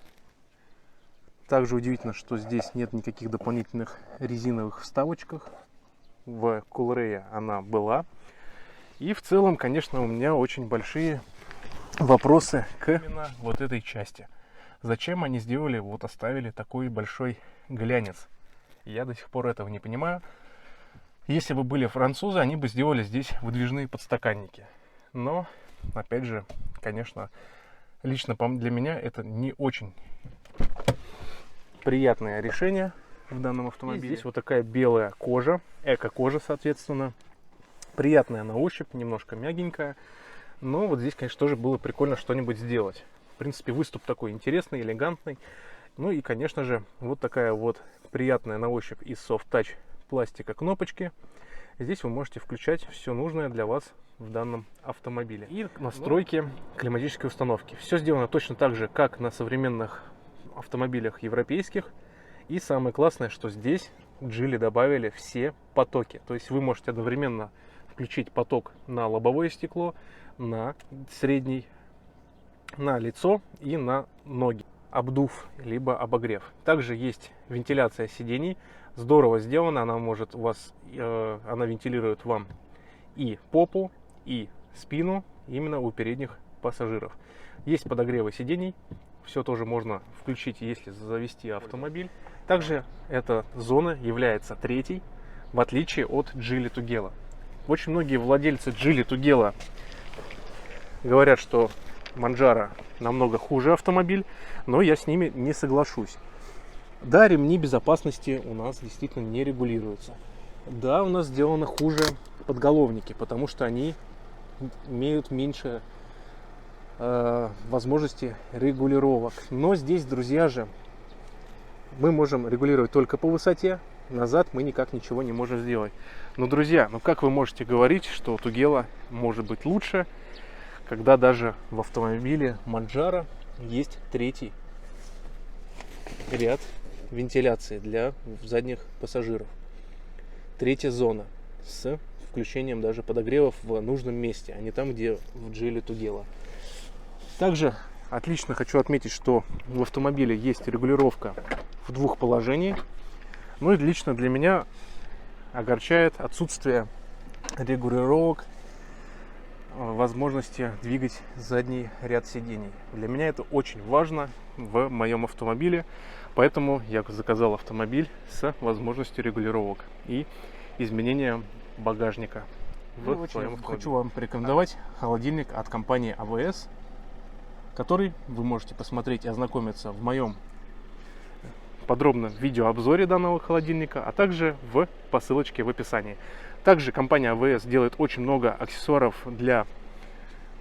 Также удивительно, что здесь нет никаких дополнительных резиновых вставочках. В Coolray она была. И в целом, конечно, у меня очень большие вопросы к именно вот этой части. Зачем они сделали, вот оставили такой большой глянец? Я до сих пор этого не понимаю. Если бы были французы, они бы сделали здесь выдвижные подстаканники. Но, опять же, конечно, лично для меня это не очень приятное решение в данном автомобиле. И здесь вот такая белая кожа, эко-кожа, соответственно. Приятная на ощупь, немножко мягенькая. Но вот здесь, конечно, тоже было прикольно что-нибудь сделать. В принципе, выступ такой интересный, элегантный. Ну и, конечно же, вот такая вот приятная на ощупь из Soft Touch пластика кнопочки. Здесь вы можете включать все нужное для вас в данном автомобиле. И настройки климатической установки. Все сделано точно так же, как на современных автомобилях европейских. И самое классное, что здесь Geely добавили все потоки. То есть вы можете одновременно включить поток на лобовое стекло, на средний, на лицо и на ноги. Обдув либо обогрев. Также есть вентиляция сидений. Здорово сделана, она может у вас, она вентилирует вам и попу, и спину именно у передних пассажиров. Есть подогревы сидений, все тоже можно включить, если завести автомобиль. Также эта зона является третьей, в отличие от Geely Tugela. Очень многие владельцы Geely Tugela говорят, что Manjaro намного хуже автомобиль, но я с ними не соглашусь. Да, ремни безопасности у нас действительно не регулируются. Да, у нас сделаны хуже подголовники, потому что они имеют меньше возможности регулировок. Но здесь, друзья же, мы можем регулировать только по высоте. Назад мы никак ничего не можем сделать. Но, друзья, ну как вы можете говорить, что Tugela может быть лучше, когда даже в автомобиле Manjaro есть третий ряд вентиляции для задних пассажиров. Третья зона с включением даже подогревов в нужном месте, а не там, где в Geely Tugela. Также отлично хочу отметить, что в автомобиле есть регулировка в двух положениях. Ну и лично для меня огорчает отсутствие регулировок возможности двигать задний ряд сидений. Для меня это очень важно в моем автомобиле, поэтому я заказал автомобиль с возможностью регулировок и изменения багажника в своем автомобиле. Хочу вам порекомендовать холодильник от компании АВС, который вы можете посмотреть и ознакомиться в моем подробном видеообзоре данного холодильника, а также по ссылочке в описании. Также компания АВС делает очень много аксессуаров для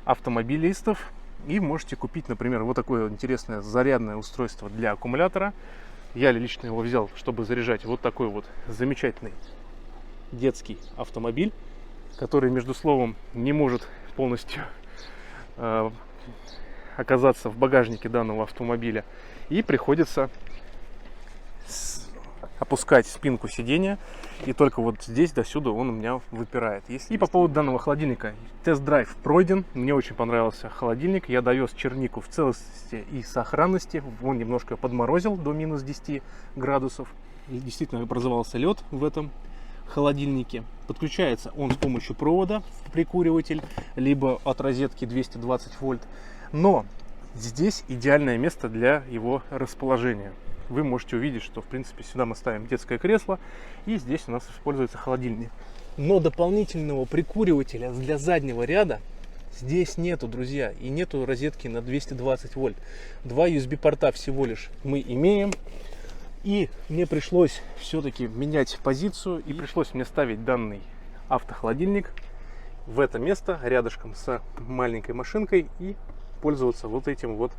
автомобилистов. И можете купить, например, вот такое интересное зарядное устройство для аккумулятора. Я лично его взял, чтобы заряжать вот такой вот замечательный детский автомобиль, который, между словом, не может полностью оказаться в багажнике данного автомобиля. И приходится опускать спинку сиденья, и только вот здесь до сюда он у меня выпирает. И по поводу данного холодильника. Тест-драйв пройден, мне очень понравился холодильник. Я довез чернику в целости и сохранности. Он немножко подморозил до минус 10 градусов. И действительно образовался лед в этом холодильнике. Подключается он с помощью провода в прикуриватель, либо от розетки 220 вольт. Но здесь идеальное место для его расположения. Вы можете увидеть, что в принципе сюда мы ставим детское кресло, и здесь у нас используется холодильник. Но дополнительного прикуривателя для заднего ряда здесь нету, друзья, и нету розетки на 220 вольт. Два USB порта всего лишь мы имеем, и мне пришлось все-таки менять позицию, и пришлось мне ставить данный автохолодильник в это место рядышком с маленькой машинкой и пользоваться вот этим вот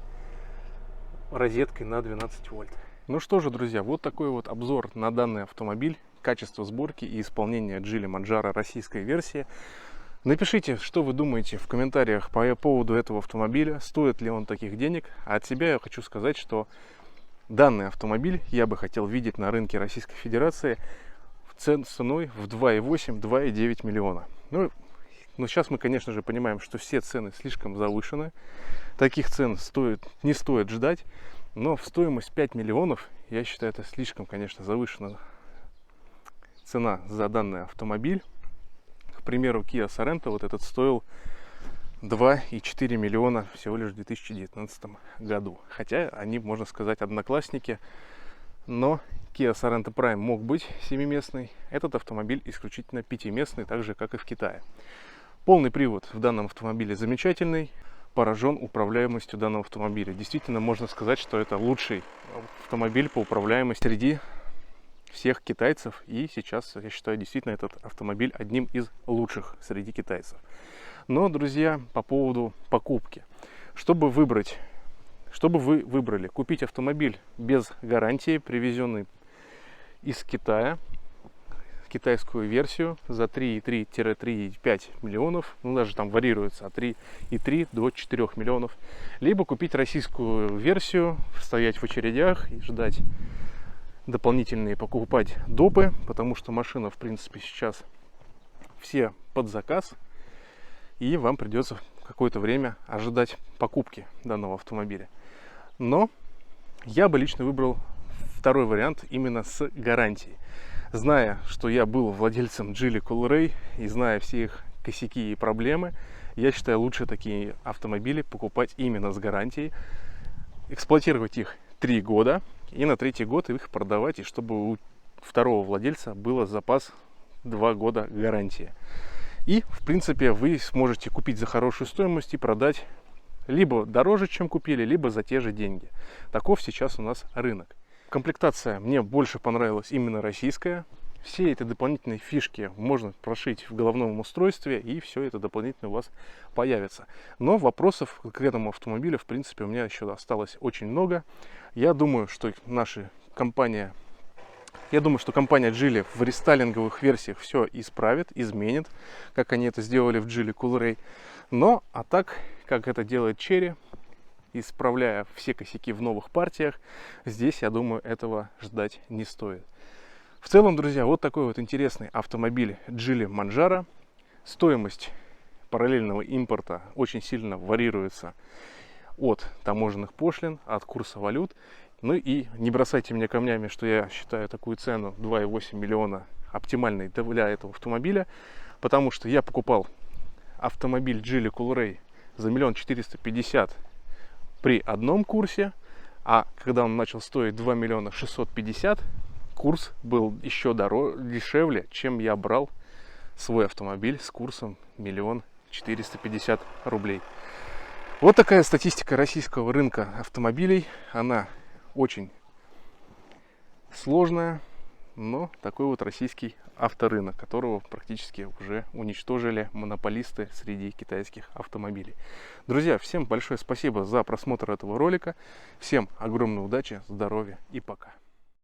розеткой на 12 вольт. Ну что же, друзья, вот такой вот обзор на данный автомобиль, качество сборки и исполнения Geely Manjaro российской версии. Напишите, что вы думаете в комментариях по поводу этого автомобиля, стоит ли он таких денег. А от себя я хочу сказать, что данный автомобиль я бы хотел видеть на рынке Российской Федерации ценой в 2,8-2,9 миллиона. Но сейчас мы, конечно же, понимаем, что все цены слишком завышены. Таких цен не стоит ждать. Но в стоимость 5 миллионов, я считаю, это слишком, конечно, завышена цена за данный автомобиль. К примеру, Kia Sorento вот этот стоил 2,4 миллиона всего лишь в 2019 году. Хотя они, можно сказать, одноклассники. Но Kia Sorento Prime мог быть 7-местный. Этот автомобиль исключительно 5-местный, так же, как и в Китае. Полный привод в данном автомобиле замечательный. Поражен управляемостью данного автомобиля. Действительно, можно сказать, что это лучший автомобиль по управляемости среди всех китайцев. И сейчас, я считаю, действительно этот автомобиль одним из лучших среди китайцев. Но, друзья, по поводу покупки. Чтобы вы выбрали купить автомобиль без гарантии, привезенный из Китая, китайскую версию за 3,3-3,5 миллионов, ну даже там варьируется от 3,3 до 4 миллионов, либо купить российскую версию, стоять в очередях и ждать дополнительные, покупать допы, потому что машина, в принципе, сейчас все под заказ, и вам придется какое-то время ожидать покупки данного автомобиля. Но я бы лично выбрал второй вариант именно с гарантией. Зная, что я был владельцем Geely Coolray и зная все их косяки и проблемы, я считаю, лучше такие автомобили покупать именно с гарантией, эксплуатировать их 3 года и на 3-й год их продавать, и чтобы у второго владельца было запас 2 года гарантии. И, в принципе, вы сможете купить за хорошую стоимость и продать либо дороже, чем купили, либо за те же деньги. Таков сейчас у нас рынок. Комплектация мне больше понравилась именно российская. Все эти дополнительные фишки можно прошить в головном устройстве, и все это дополнительно у вас появится. Но вопросов к этому автомобилю, в принципе, у меня еще осталось очень много. Я думаю, что компания Geely в рестайлинговых версиях все исправит, изменит, как они это сделали в Geely Coolray. Но, а так, как это делает Chery, исправляя все косяки в новых партиях, здесь, я думаю, этого ждать не стоит. В целом, друзья, вот такой вот интересный автомобиль Geely Manjaro. Стоимость параллельного импорта очень сильно варьируется от таможенных пошлин, от курса валют. Ну и не бросайте меня камнями, что я считаю такую цену 2,8 миллиона оптимальной для этого автомобиля, потому что я покупал автомобиль Geely Coolray за 1 450 000 при одном курсе, а когда он начал стоить 2 650 000, курс был еще дешевле, чем я брал свой автомобиль с курсом 1 450 000 рублей. Вот такая статистика российского рынка автомобилей. Она очень сложная, но такой вот российский авторынок, которого практически уже уничтожили монополисты среди китайских автомобилей. Друзья, всем большое спасибо за просмотр этого ролика. Всем огромной удачи, здоровья и пока.